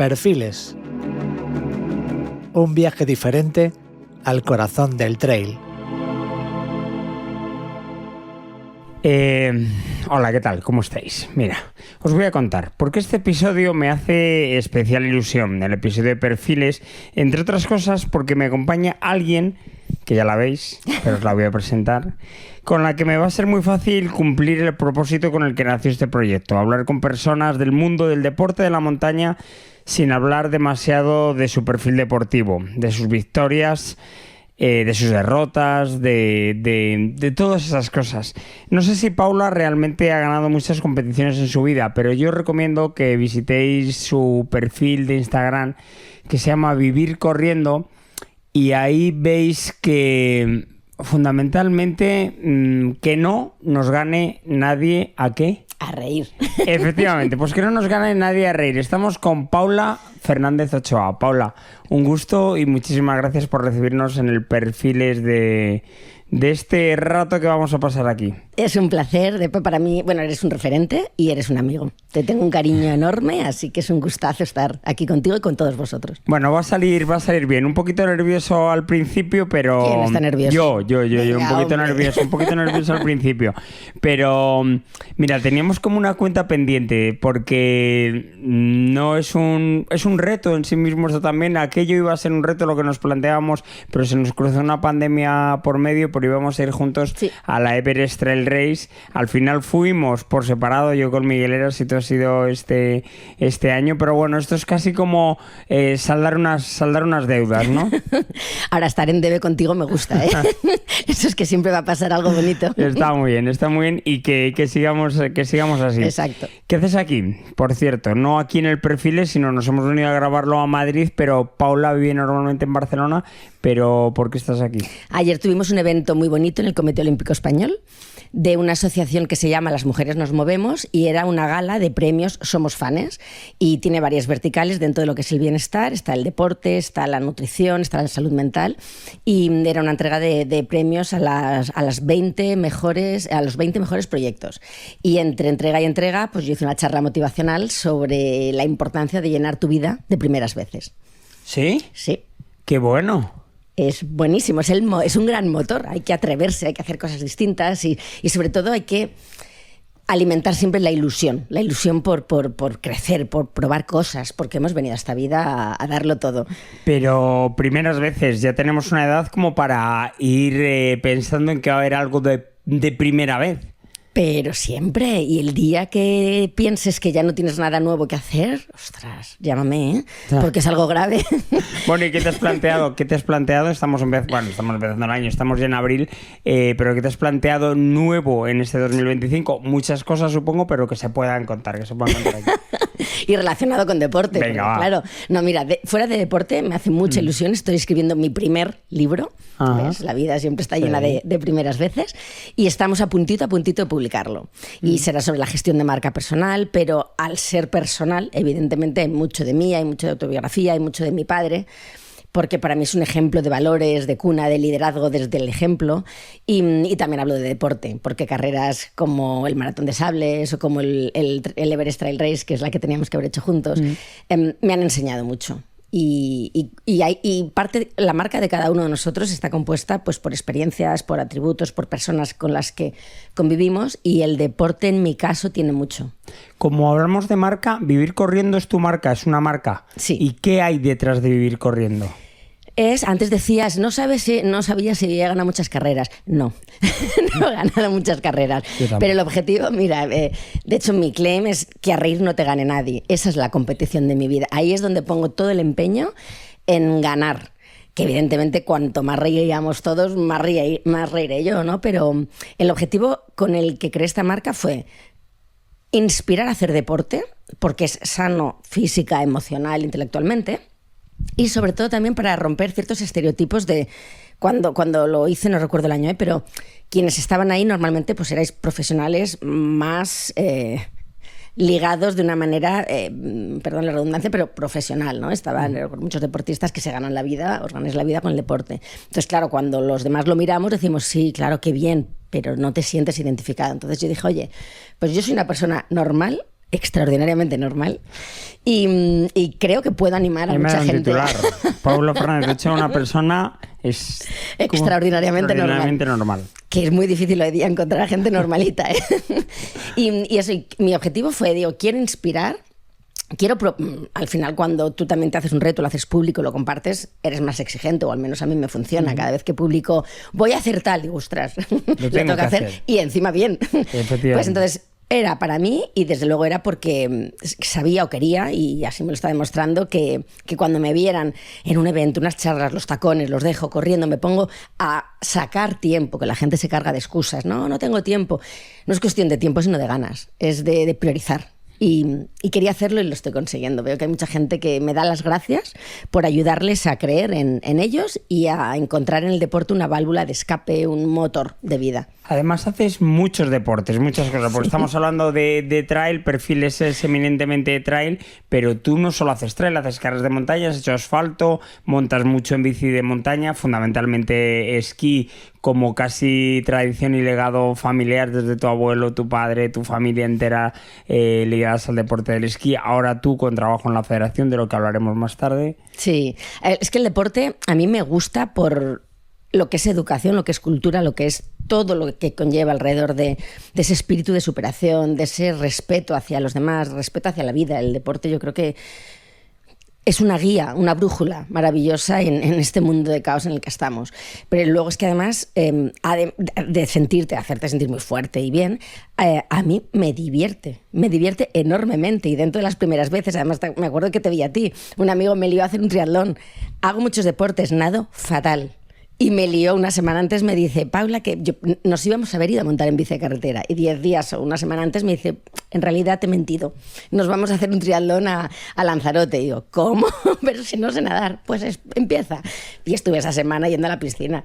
Perfiles. Un viaje diferente al corazón del trail. Hola, ¿qué tal? ¿Cómo estáis? Mira, os voy a contar, porque este episodio me hace especial ilusión, el episodio de Perfiles, entre otras cosas porque me acompaña alguien, que ya la veis, pero os la voy a presentar, con la que me va a ser muy fácil cumplir el propósito con el que nació este proyecto, hablar con personas del mundo del deporte de la montaña sin hablar demasiado de su perfil deportivo, de sus victorias, de sus derrotas, de todas esas cosas. No sé si Paula realmente ha ganado muchas competiciones en su vida, pero yo os recomiendo que visitéis su perfil de Instagram que se llama Vivir Corriendo y ahí veis que fundamentalmente que no nos gane nadie ¿a qué? A reír. Efectivamente, pues que no nos gane nadie a reír. Estamos con Paula Fernández Ochoa. Paula, un gusto y muchísimas gracias por recibirnos en el Perfiles de este rato que vamos a pasar aquí. Es un placer, para mí, bueno, eres un referente y eres un amigo. Te tengo un cariño enorme, así que es un gustazo estar aquí contigo y con todos vosotros. Bueno, va a salir bien. Un poquito nervioso al principio, pero... ¿Quién está nervioso? Yo, un poquito nervioso al principio. Pero, mira, teníamos como una cuenta pendiente, porque no es un reto en sí mismo esto también. Aquello iba a ser un reto lo que nos planteábamos, pero se nos cruzó una pandemia por medio, pero íbamos a ir juntos a la Everest Trail Race. Al final fuimos por separado, yo con Miguel Eras y todo ha sido este año, pero bueno, esto es casi como saldar unas deudas, ¿no? Ahora estar en debe contigo me gusta, ¿eh? Eso es que siempre va a pasar algo bonito. Está muy bien y que sigamos así. Exacto. ¿Qué haces aquí? Por cierto, no aquí en el Perfiles, sino nos hemos venido a grabarlo a Madrid, pero Paula vive normalmente en Barcelona, pero ¿por qué estás aquí? Ayer tuvimos un evento muy bonito en el Comité Olímpico Español de una asociación que se llama Las Mujeres Nos Movemos y era una gala de premios Somos Fanes y tiene varias verticales dentro de lo que es el bienestar. Está el deporte, está la nutrición, está la salud mental y era una entrega de premios a los 20 mejores proyectos. Y entre entrega y entrega, pues yo hice una charla motivacional sobre la importancia de llenar tu vida de primeras veces. ¿Sí? Sí. ¡Qué bueno! Es buenísimo, es un gran motor, hay que atreverse, hay que hacer cosas distintas y sobre todo hay que alimentar siempre la ilusión por crecer, por probar cosas, porque hemos venido a esta vida a darlo todo. Pero primeras veces, ya tenemos una edad como para ir pensando en que va a haber algo de primera vez. Pero siempre, y el día que pienses que ya no tienes nada nuevo que hacer, ostras, llámame, ¿eh? Porque es algo grave. Bueno, ¿y qué te has planteado? Estamos empezando el año, estamos ya en abril, pero ¿qué te has planteado nuevo en este 2025? Muchas cosas, supongo, pero que se puedan contar aquí. Y relacionado con deporte. Venga, va. Claro. No, mira, fuera de deporte me hace mucha ilusión. Estoy escribiendo mi primer libro. ¿Ves? La vida siempre está llena de primeras veces. Y estamos a puntito de publicarlo. Y será sobre la gestión de marca personal, pero al ser personal, evidentemente hay mucho de mí, hay mucho de autobiografía, hay mucho de mi padre, porque para mí es un ejemplo de valores, de cuna, de liderazgo desde el ejemplo y también hablo de deporte, porque carreras como el Maratón de Sables o como el Everest Trail Race, que es la que teníamos que haber hecho juntos, me han enseñado mucho. Y la marca de cada uno de nosotros está compuesta pues, por experiencias, por atributos, por personas con las que convivimos y el deporte en mi caso tiene mucho. Como hablamos de marca, Vivir Corriendo es tu marca, es una marca. Sí. ¿Y qué hay detrás de Vivir Corriendo? Antes decías, no sabía si había ganado muchas carreras. No, no he ganado muchas carreras. Pero el objetivo, mira, de hecho mi claim es que a reír no te gane nadie. Esa es la competición de mi vida. Ahí es donde pongo todo el empeño en ganar. Que evidentemente cuanto más reiríamos todos, más reiré yo, ¿no? Pero el objetivo con el que creé esta marca fue inspirar a hacer deporte, porque es sano física, emocional, intelectualmente. Y sobre todo también para romper ciertos estereotipos de cuando lo hice, no recuerdo el año, pero quienes estaban ahí normalmente pues erais profesionales más ligados de una manera, perdón la redundancia, pero profesional, ¿no? Estaban muchos deportistas que se ganan la vida, os ganáis la vida con el deporte. Entonces, claro, cuando los demás lo miramos decimos, sí, claro, qué bien, pero no te sientes identificado. Entonces yo dije, oye, pues yo soy una persona normal extraordinariamente normal y creo que puedo animar a mucha gente. Paulo Fernández, de hecho, una persona es extraordinariamente normal. Que es muy difícil hoy día encontrar a gente normalita, ¿eh? y eso, y mi objetivo fue, quiero inspirar. Al final, cuando tú también te haces un reto, lo haces público, lo compartes, eres más exigente, o al menos a mí me funciona. Cada vez que publico, voy a hacer tal, digo, ostras, lo tengo que hacer. Y encima bien. Pues entonces, era para mí, y desde luego era porque sabía o quería, y así me lo está demostrando, que cuando me vieran en un evento, unas charlas, los tacones, los dejo corriendo, me pongo a sacar tiempo, que la gente se carga de excusas. No tengo tiempo. No es cuestión de tiempo, sino de ganas. Es de priorizar. Y quería hacerlo y lo estoy consiguiendo. Veo que hay mucha gente que me da las gracias por ayudarles a creer en ellos y a encontrar en el deporte una válvula de escape, un motor de vida. Además haces muchos deportes, muchas cosas, porque estamos hablando de trail, perfiles es eminentemente de trail, pero tú no solo haces trail, haces carreras de montaña, has hecho asfalto, montas mucho en bici de montaña, fundamentalmente esquí como casi tradición y legado familiar desde tu abuelo, tu padre, tu familia entera ligadas al deporte del esquí, ahora tú con trabajo en la federación, de lo que hablaremos más tarde. Sí, es que el deporte a mí me gusta por lo que es educación, lo que es cultura, lo que es todo lo que conlleva alrededor de ese espíritu de superación, de ese respeto hacia los demás, respeto hacia la vida. El deporte yo creo que es una guía, una brújula maravillosa en este mundo de caos en el que estamos. Pero luego es que además, de hacerte sentir muy fuerte y bien, a mí me divierte enormemente. Y dentro de las primeras veces, además me acuerdo que te vi a ti, un amigo me lió a hacer un triatlón. Hago muchos deportes, nado fatal. Y me lió una semana antes, me dice, Paula, que nos íbamos a haber ido a montar en bici de carretera. Y 10 días o una semana antes me dice, en realidad te he mentido. Nos vamos a hacer un triatlón a Lanzarote. Y digo, ¿cómo? Pero si no sé nadar. Pues empieza. Y estuve esa semana yendo a la piscina.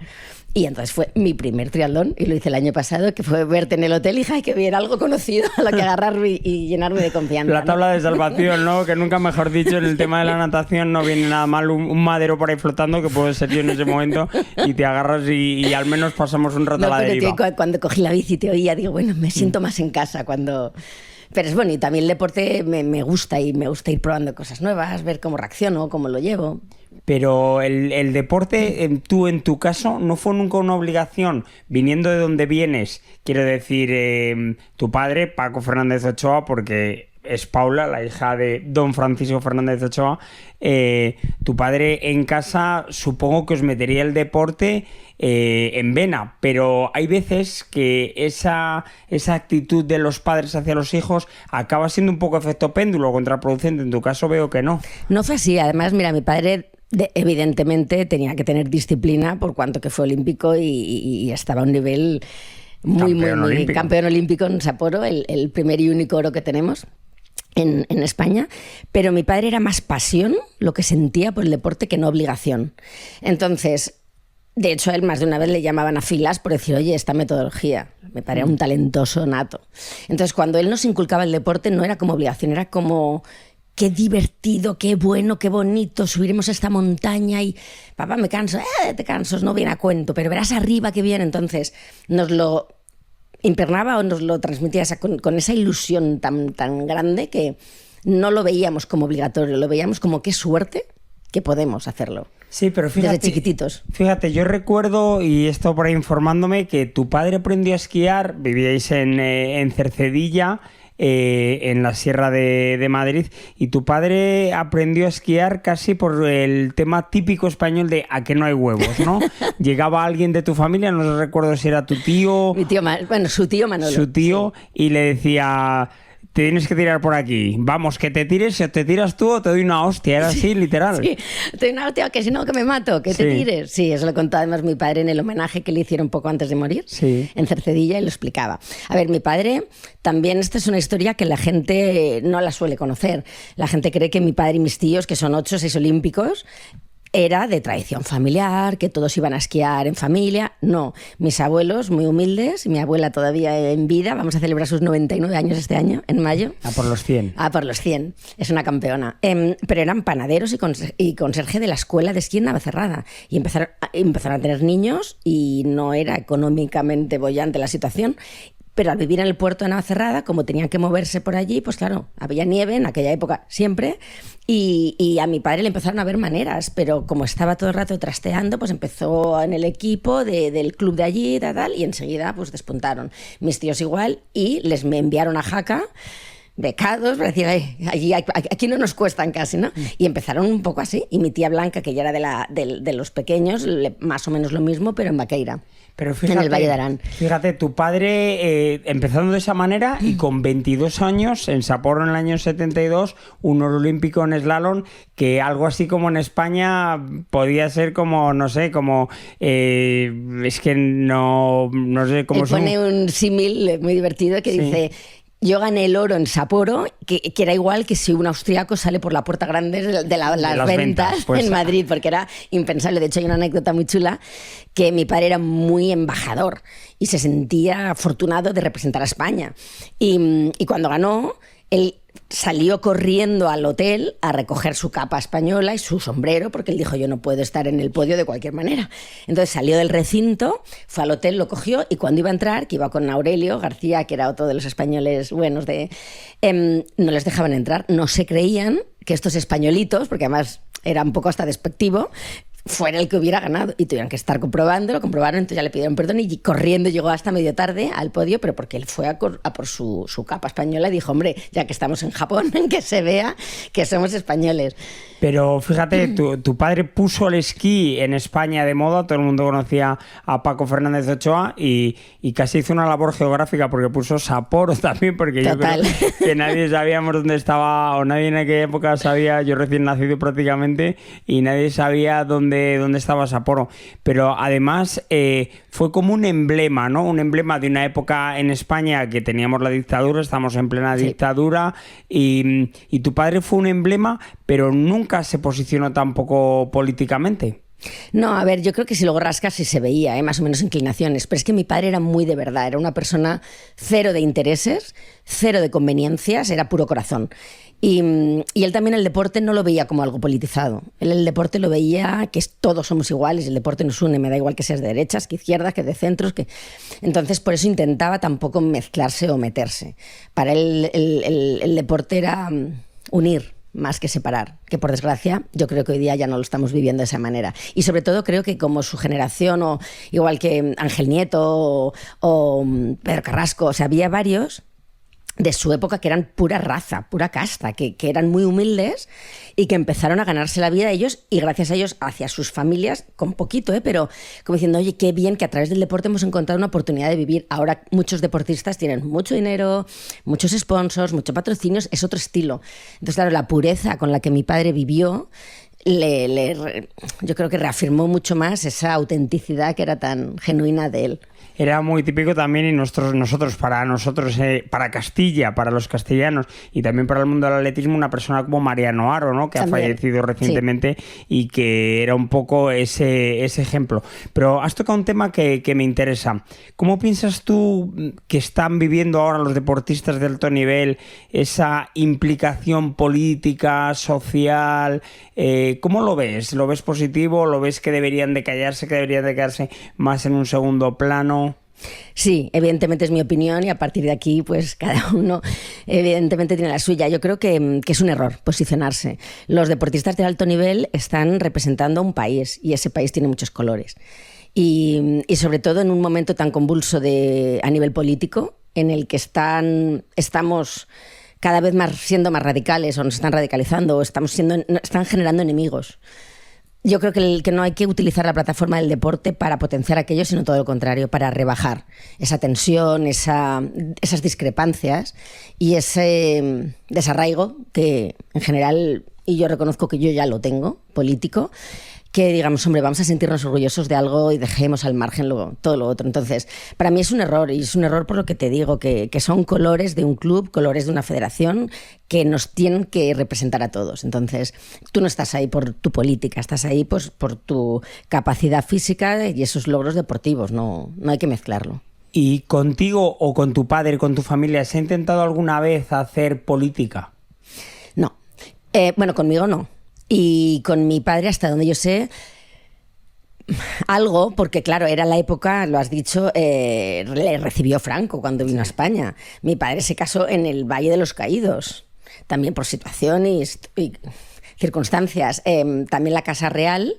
Y entonces fue mi primer triatlón, y lo hice el año pasado, que fue verte en el hotel, hija, y que viera algo conocido a lo que agarrarme y llenarme de confianza. La tabla de salvación, ¿no? Que nunca mejor dicho, en el tema de la natación no viene nada mal un madero por ahí flotando, que puede ser yo en ese momento, y te agarras y al menos pasamos un rato a la deriva. Tío, cuando cogí la bici te oía, digo, bueno, me siento más en casa cuando... Pero es bueno, y también el deporte me gusta, y me gusta ir probando cosas nuevas, ver cómo reacciono, cómo lo llevo. Pero el deporte, tú en tu caso, no fue nunca una obligación, viniendo de donde vienes, quiero decir, tu padre, Paco Fernández Ochoa, porque es Paula, la hija de don Francisco Fernández Ochoa, tu padre en casa supongo que os metería el deporte en vena, pero hay veces que esa actitud de los padres hacia los hijos acaba siendo un poco efecto péndulo, contraproducente. En tu caso veo que no. No fue así. Además, mira, mi padre evidentemente tenía que tener disciplina por cuanto que fue olímpico y estaba a un nivel muy campeón olímpico en Sapporo, el primer y único oro que tenemos en España, pero mi padre era más pasión lo que sentía por el deporte que no obligación. Entonces, de hecho, a él más de una vez le llamaban a filas por decir, oye, esta metodología. Me parecía un talentoso nato. Entonces, cuando él nos inculcaba el deporte, no era como obligación, era como... Qué divertido, qué bueno, qué bonito, subiremos a esta montaña y papá, me canso, te cansos, no viene a cuento, pero verás arriba qué bien. Entonces nos lo impregnaba o nos lo transmitía con esa ilusión tan grande que no lo veíamos como obligatorio, lo veíamos como qué suerte que podemos hacerlo. Sí, pero fíjate, desde chiquititos. Fíjate, yo recuerdo, y esto por ahí informándome, que tu padre aprendió a esquiar, vivíais en Cercedilla, en la Sierra de Madrid, y tu padre aprendió a esquiar casi por el tema típico español de a que no hay huevos, ¿no? Llegaba alguien de tu familia, no recuerdo si era tu tío... Mi tío, su tío Manolo. Su tío, sí. Y le decía... Te tienes que tirar por aquí. Vamos, que te tires, si te tiras tú o te doy una hostia. Era así, literal. Sí, te doy una hostia, que si no, que me mato, que te tires. Sí, eso lo contó además mi padre en el homenaje que le hicieron poco antes de morir, en Cercedilla, y lo explicaba. A ver, mi padre, también esta es una historia que la gente no la suele conocer. La gente cree que mi padre y mis tíos, que son 8 o 6 olímpicos, era de tradición familiar, que todos iban a esquiar en familia. No, mis abuelos muy humildes, mi abuela todavía en vida, vamos a celebrar sus 99 años este año, en mayo. A por los 100. A por los 100, es una campeona. Pero eran panaderos y conserje de la escuela de esquí en Navacerrada. Y empezaron a tener niños y no era económicamente boyante la situación. Pero al vivir en el puerto de Navacerrada, como tenían que moverse por allí, pues claro, había nieve en aquella época siempre, y a mi padre le empezaron a ver maneras, pero como estaba todo el rato trasteando, pues empezó en el equipo del club de allí, tal, y enseguida pues despuntaron. Mis tíos igual, y me enviaron a Jaca, becados, para decir, allí, aquí no nos cuestan casi, ¿no? Y empezaron un poco así, y mi tía Blanca, que ya era de los pequeños, más o menos lo mismo, pero en Baqueira. Pero fíjate, en el Valle de Arán. Fíjate, tu padre empezando de esa manera y con 22 años, en Sapporo en el año 72, un oro olímpico en slalom, que algo así como en España podía ser como, no sé, como... es que no sé cómo... Él pone un símil muy divertido que dice... Yo gané el oro en Sapporo, que era igual que si un austriaco sale por la puerta grande de las ventas pues, en Madrid, porque era impensable. De hecho, hay una anécdota muy chula, que mi padre era muy embajador y se sentía afortunado de representar a España. Y cuando ganó, él salió corriendo al hotel a recoger su capa española y su sombrero, porque él dijo, yo no puedo estar en el podio de cualquier manera. Entonces salió del recinto, fue al hotel, lo cogió, y cuando iba a entrar, que iba con Aurelio García, que era otro de los españoles buenos, no les dejaban entrar. No se creían que estos españolitos, porque además era un poco hasta despectivo, fuera el que hubiera ganado, y tuvieron que estar comprobándolo, comprobaron, entonces ya le pidieron perdón y corriendo llegó hasta medio tarde al podio, pero porque él fue a por su capa española y dijo, hombre, ya que estamos en Japón, que se vea que somos españoles. Pero fíjate, tu padre puso el esquí en España de moda, todo el mundo conocía a Paco Fernández Ochoa y casi hizo una labor geográfica porque puso Sapporo también, porque Total. Yo creo que nadie sabíamos dónde estaba, o nadie en aquella época sabía, yo recién nacido prácticamente, y nadie sabía dónde estaba Sapporo. Pero además fue como un emblema, ¿no? Un emblema de una época en España que teníamos la dictadura, estamos en plena dictadura, y tu padre fue un emblema, pero nunca se posicionó tampoco políticamente. No, a ver, yo creo que si luego rascas sí se veía, más o menos inclinaciones, pero es que mi padre era muy de verdad, era una persona cero de intereses, cero de conveniencias, era puro corazón. Y él también el deporte no lo veía como algo politizado. Él el deporte lo veía que todos somos iguales, el deporte nos une, me da igual que seas de derechas, que izquierdas, que de centros. Entonces por eso intentaba tampoco mezclarse o meterse. Para él el deporte era unir más que separar, que por desgracia yo creo que hoy día ya no lo estamos viviendo de esa manera. Y sobre todo creo que como su generación, o igual que Ángel Nieto o Pedro Carrasco, o sea, había varios de su época que eran pura raza, pura casta, que eran muy humildes y que empezaron a ganarse la vida ellos, y gracias a ellos hacia sus familias, con poquito, pero como diciendo, oye, qué bien que a través del deporte hemos encontrado una oportunidad de vivir. Ahora muchos deportistas tienen mucho dinero, muchos sponsors, muchos patrocinios, es otro estilo. Entonces, claro, la pureza con la que mi padre vivió yo creo que reafirmó mucho más esa autenticidad que era tan genuina de él. Era muy típico también, y para Castilla, para los castellanos y también para el mundo del atletismo, una persona como Mariano Haro, ¿no? Que también ha fallecido recientemente, sí. Y que era un poco ese ejemplo. Pero has tocado un tema que me interesa. ¿Cómo piensas tú que están viviendo ahora los deportistas de alto nivel esa implicación política, social? ¿Cómo lo ves? ¿Lo ves positivo? ¿Lo ves que deberían de callarse, que deberían de quedarse más en un segundo plano? Sí, evidentemente es mi opinión, y a partir de aquí pues cada uno evidentemente tiene la suya. Yo creo que es un error posicionarse. Los deportistas de alto nivel están representando a un país, y ese país tiene muchos colores. Y sobre todo en un momento tan convulso a nivel político, en el que estamos cada vez más siendo más radicales, o nos están radicalizando, o están generando enemigos. Yo creo que no hay que utilizar la plataforma del deporte para potenciar aquello, sino todo lo contrario, para rebajar esa tensión, esas discrepancias y ese desarraigo que en general, y yo reconozco que yo ya lo tengo, político, que digamos, hombre, vamos a sentirnos orgullosos de algo y dejemos al margen todo lo otro. Entonces, para mí es un error, y es un error por lo que te digo, que son colores de un club, colores de una federación que nos tienen que representar a todos. Entonces, tú no estás ahí por tu política, estás ahí pues por tu capacidad física y esos logros deportivos, no hay que mezclarlo. ¿Y contigo o con tu padre, con tu familia, se ha intentado alguna vez hacer política? No. Bueno, conmigo no. Y con mi padre, hasta donde yo sé, Algo, porque claro, era la época, lo has dicho, le recibió Franco cuando vino a España. Mi padre se casó en el Valle de los Caídos, también por situaciones y circunstancias. También la Casa Real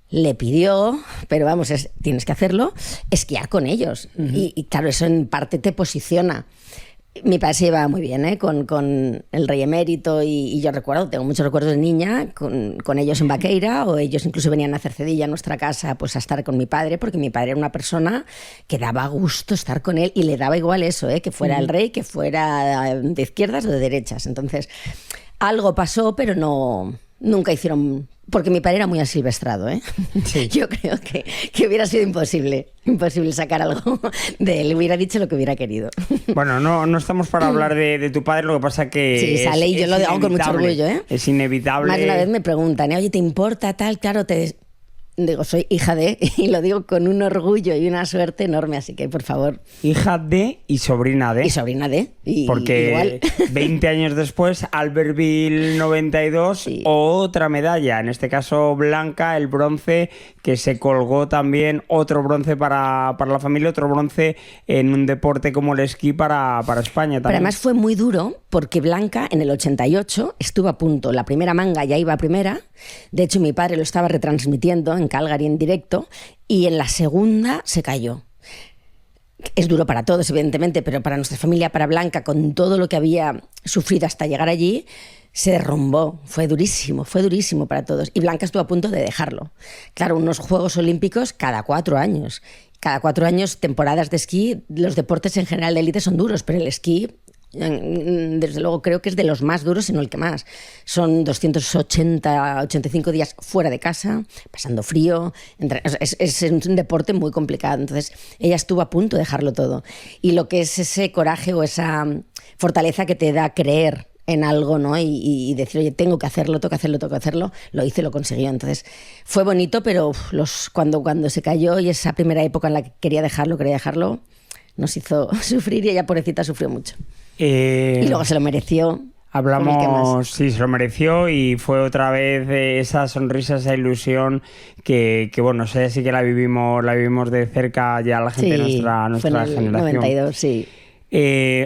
le pidió, pero vamos, tienes que hacerlo, esquiar con ellos. Y claro, eso en parte te posiciona. Mi padre se llevaba muy bien con el rey emérito y yo tengo muchos recuerdos de niña con ellos en Vaqueira, o ellos incluso venían a hacer Cercedilla a nuestra casa pues a estar con mi padre, porque mi padre era una persona que daba gusto estar con él y le daba igual eso, que fuera el rey, que fuera de izquierdas o de derechas. Entonces, algo pasó, pero nunca hicieron... Porque mi padre era muy asilvestrado, ¿eh? Sí. Yo creo que hubiera sido imposible sacar algo de él. Hubiera dicho lo que hubiera querido. Bueno, no estamos para hablar de tu padre, lo que pasa que sí, sale y yo lo digo con mucho orgullo, ¿eh? Es inevitable. Más de una vez me preguntan, oye, ¿te importa tal? Claro, digo, soy hija de, y lo digo con un orgullo y una suerte enorme, así que por favor. Hija de y sobrina de. Y sobrina de. Porque igual. 20 años después, Albertville 92, sí. Otra medalla, en este caso blanca, el bronce, que se colgó también, otro bronce para la familia, otro bronce en un deporte como el esquí para España también. Pero además fue muy duro, porque Blanca en el 88 estuvo a punto, la primera manga ya iba a primera, de hecho mi padre lo estaba retransmitiendo en Calgary en directo, y en la segunda se cayó. Es duro para todos, evidentemente, pero para nuestra familia, para Blanca, con todo lo que había sufrido hasta llegar allí, se derrumbó. Fue durísimo para todos. Y Blanca estuvo a punto de dejarlo. Claro, unos Juegos Olímpicos cada 4 años. Cada 4 años, temporadas de esquí. Los deportes en general de élite son duros, pero el esquí... desde luego creo que es de los más duros, sino el que más. Son 85 días fuera de casa, pasando frío. Es un deporte muy complicado. Entonces ella estuvo a punto de dejarlo todo. Y lo que es ese coraje o esa fortaleza que te da creer en algo, ¿no? Y decir, oye, tengo que hacerlo, lo hice, lo consiguió. Entonces fue bonito, pero cuando se cayó, y esa primera época en la que quería dejarlo, nos hizo sufrir, y ella, pobrecita, sufrió mucho. Y luego se lo mereció. Hablamos, sí, se lo mereció, y fue otra vez esa sonrisa, esa ilusión que bueno, sé, sí que la vivimos de cerca ya la gente de nuestra generación. 92, sí.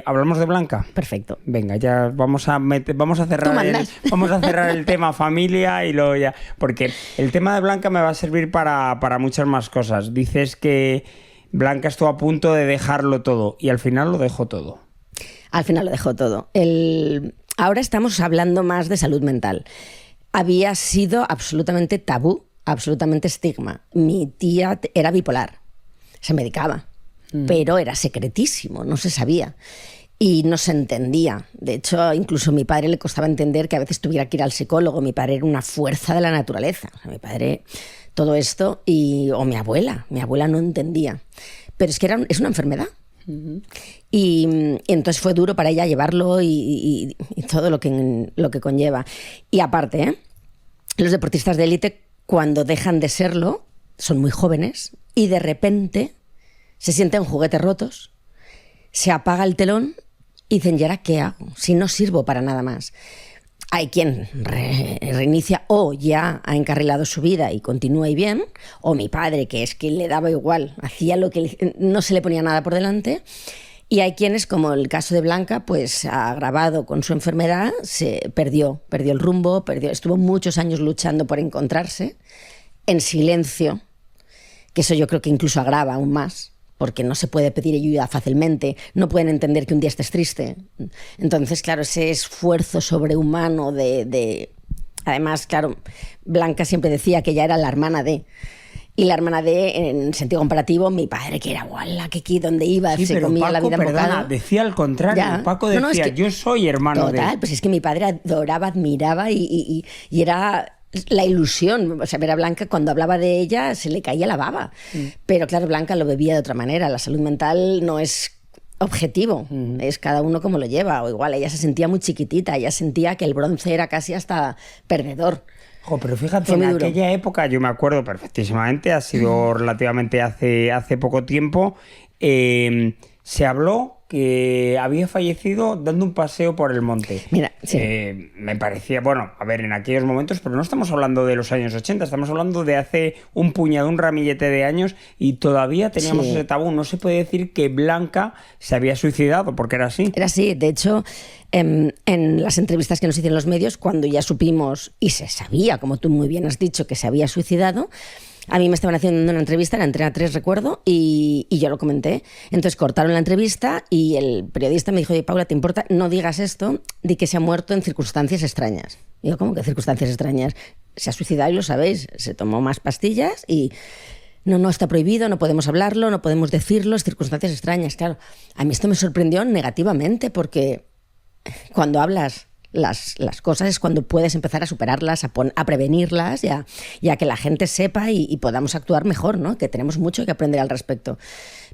¿Hablamos de Blanca? Perfecto. Venga, ya vamos a cerrar el tema familia y luego ya, porque el tema de Blanca me va a servir para muchas más cosas. Dices que Blanca estuvo a punto de dejarlo todo y al final lo dejó todo. Al final lo dejó todo. Ahora estamos hablando más de salud mental. Había sido absolutamente tabú, absolutamente estigma. Mi tía era bipolar, se medicaba, pero era secretísimo, no se sabía y no se entendía. De hecho, incluso a mi padre le costaba entender que a veces tuviera que ir al psicólogo. Mi padre era una fuerza de la naturaleza. O sea, mi padre, todo esto, o mi abuela no entendía. Pero es que es una enfermedad. Y entonces fue duro para ella llevarlo y todo lo que conlleva. Y aparte, los deportistas de élite, cuando dejan de serlo, son muy jóvenes y de repente se sienten juguetes rotos, se apaga el telón y dicen, ¿y ahora qué hago? Si no sirvo para nada más. Hay quien reinicia o ya ha encarrilado su vida y continúa y bien, o mi padre, que es que le daba igual, hacía lo que no se le ponía nada por delante. Y hay quienes, como el caso de Blanca, pues agravado con su enfermedad, se perdió el rumbo, estuvo muchos años luchando por encontrarse, en silencio, que eso yo creo que incluso agrava aún más, porque no se puede pedir ayuda fácilmente, no pueden entender que un día estés triste. Entonces, claro, ese esfuerzo sobrehumano Además, claro, Blanca siempre decía que ella era la hermana de... Y la hermana de, en sentido comparativo, mi padre, que era guala, que aquí donde iba, sí, se comía Paco, la vida en bocado. Decía al contrario, ya. Paco decía, es que, yo soy hermano de... Total, pues es que mi padre adoraba, admiraba y era... la ilusión, o sea, ver a Blanca, cuando hablaba de ella se le caía la baba. Pero claro, Blanca lo bebía de otra manera. La salud mental no es objetivo, es cada uno como lo lleva. O igual, ella se sentía muy chiquitita, ella sentía que el bronce era casi hasta perdedor. Pero fíjate, en aquella época, yo me acuerdo perfectísimamente, ha sido relativamente hace poco tiempo, se habló que había fallecido dando un paseo por el monte. Mira, sí. Me parecía, bueno, a ver, en aquellos momentos, pero no estamos hablando de los años 80, estamos hablando de hace un puñado, un ramillete de años, y todavía teníamos ese tabú. No se puede decir que Blanca se había suicidado, porque era así. Era así, de hecho, en las entrevistas que nos hicieron los medios, cuando ya supimos y se sabía, como tú muy bien has dicho, que se había suicidado, a mí me estaban haciendo una entrevista en Antena 3, recuerdo, y yo lo comenté. Entonces cortaron la entrevista y el periodista me dijo: oye, Paula, ¿te importa? No digas esto, di que se ha muerto en circunstancias extrañas. Y yo, ¿cómo que circunstancias extrañas? Se ha suicidado y lo sabéis, se tomó más pastillas y... No, está prohibido, no podemos hablarlo, no podemos decirlo, es circunstancias extrañas. Claro, a mí esto me sorprendió negativamente porque cuando hablas las cosas es cuando puedes empezar a superarlas, a prevenirlas y a que la gente sepa y podamos actuar mejor, ¿no? Que tenemos mucho que aprender al respecto.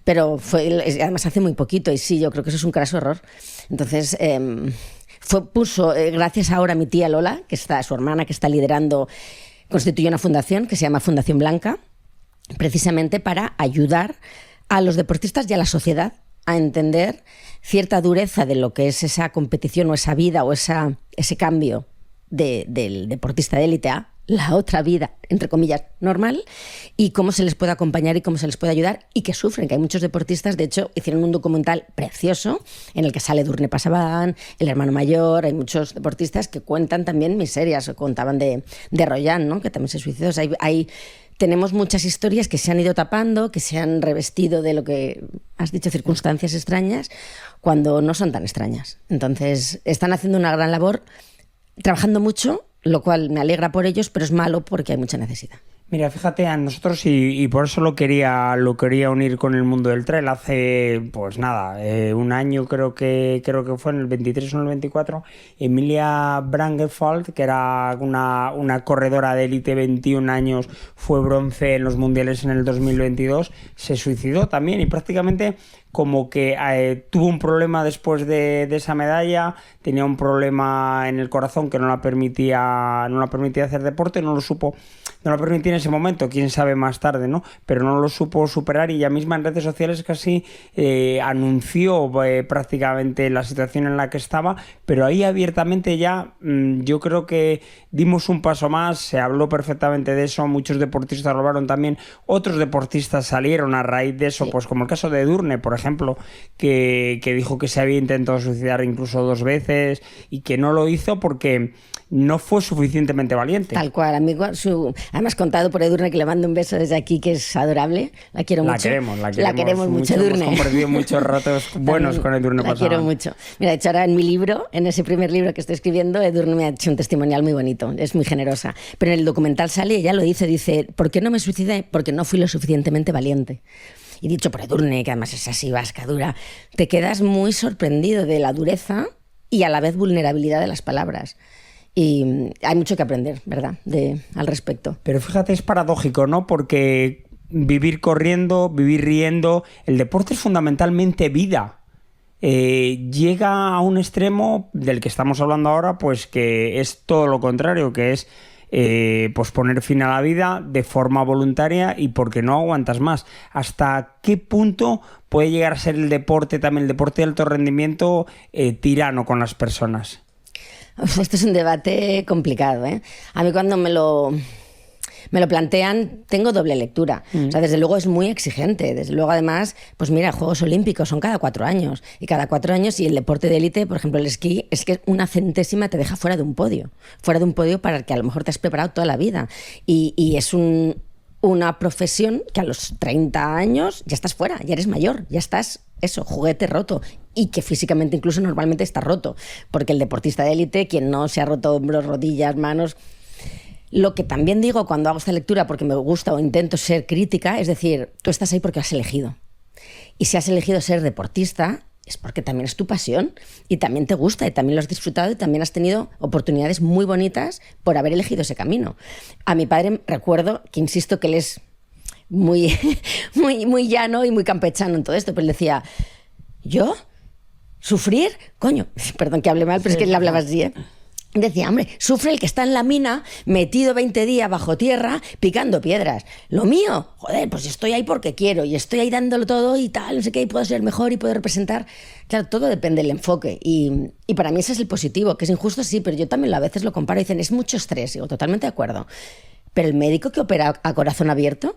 Pero además hace muy poquito y sí, yo creo que eso es un craso error. Entonces... puso, gracias ahora a mi tía Lola, su hermana que está liderando, constituyó una fundación que se llama Fundación Blanca, precisamente para ayudar a los deportistas y a la sociedad a entender cierta dureza de lo que es esa competición o esa vida o ese cambio del deportista de élite a la otra vida, entre comillas, normal, y cómo se les puede acompañar y cómo se les puede ayudar, y que sufren, que hay muchos deportistas. De hecho, hicieron un documental precioso en el que sale Edurne Pasaban, el hermano mayor. Hay muchos deportistas que cuentan también miserias, o contaban de Royan, ¿no? Que también se suicidó. O sea, tenemos muchas historias que se han ido tapando, que se han revestido de lo que has dicho, circunstancias extrañas, cuando no son tan extrañas. Entonces, están haciendo una gran labor, trabajando mucho, lo cual me alegra por ellos, pero es malo porque hay mucha necesidad. Mira, fíjate, a nosotros, y por eso lo quería unir con el mundo del trail. Hace, pues nada, un año creo que fue, en el 23 o en el 24, Emilia Brangelfeld, que era una corredora de élite, 21 años, fue bronce en los mundiales en el 2022, se suicidó también, y prácticamente como que tuvo un problema después de esa medalla, tenía un problema en el corazón que no la permitía hacer deporte, no lo permitía en ese momento, quién sabe más tarde, ¿no? Pero no lo supo superar, y ella misma en redes sociales casi anunció prácticamente la situación en la que estaba, pero ahí abiertamente ya yo creo que dimos un paso más, se habló perfectamente de eso, muchos deportistas lo hablaron también, otros deportistas salieron a raíz de eso, sí. Pues como el caso de Edurne, por ejemplo, que dijo que se había intentado suicidar incluso 2 veces y que no lo hizo porque no fue suficientemente valiente. Tal cual, amigo. Además, contado por Edurne, que le mando un beso desde aquí, que es adorable. La quiero mucho. La queremos mucho, Edurne. Hemos compartido muchos ratos buenos con Edurne Pasaban. La quiero mucho. Mira, de hecho, ahora en mi libro, en ese primer libro que estoy escribiendo, Edurne me ha hecho un testimonial muy bonito. Es muy generosa. Pero en el documental sale, ella lo dice, ¿por qué no me suicidé? Porque no fui lo suficientemente valiente. Y dicho por Edurne, que además es así, vasca, dura, te quedas muy sorprendido de la dureza y a la vez vulnerabilidad de las palabras. Y hay mucho que aprender, ¿verdad?, al respecto. Pero fíjate, es paradójico, ¿no? Porque vivir corriendo, vivir riendo, el deporte es fundamentalmente vida. Llega a un extremo del que estamos hablando ahora, pues que es todo lo contrario, que es pues poner fin a la vida de forma voluntaria y porque no aguantas más. ¿Hasta qué punto puede llegar a ser el deporte, también el deporte de alto rendimiento, tirano con las personas? Esto es un debate complicado, ¿eh? A mí cuando me lo plantean, tengo doble lectura. O sea, desde luego es muy exigente. Desde luego, además, pues mira, Juegos Olímpicos son cada 4 años. Y cada 4 años, y el deporte de élite, por ejemplo, el esquí, es que una centésima te deja fuera de un podio. Fuera de un podio para el que a lo mejor te has preparado toda la vida. Y es una profesión que a los 30 años ya estás fuera, ya eres mayor, ya estás, juguete roto, y que físicamente incluso normalmente está roto, porque el deportista de élite, quien no se ha roto hombros, rodillas, manos... Lo que también digo cuando hago esta lectura, porque me gusta o intento ser crítica, es decir, tú estás ahí porque has elegido. Y si has elegido ser deportista, es porque también es tu pasión y también te gusta y también lo has disfrutado y también has tenido oportunidades muy bonitas por haber elegido ese camino. A mi padre recuerdo que, insisto, que él es muy, muy, muy llano y muy campechano en todo esto, pero él decía, ¿yo? ¿Sufrir? Coño, perdón que hable mal, pero es que él hablaba así, ¿eh? Decía, hombre, sufre el que está en la mina, metido 20 días bajo tierra, picando piedras. Lo mío, joder, pues estoy ahí porque quiero y estoy ahí dándolo todo y tal, no sé qué, y puedo ser mejor y puedo representar. Claro, todo depende del enfoque y para mí ese es el positivo, que es injusto, sí, pero yo también a veces lo comparo y dicen, es mucho estrés. Digo, totalmente de acuerdo. Pero el médico que opera a corazón abierto,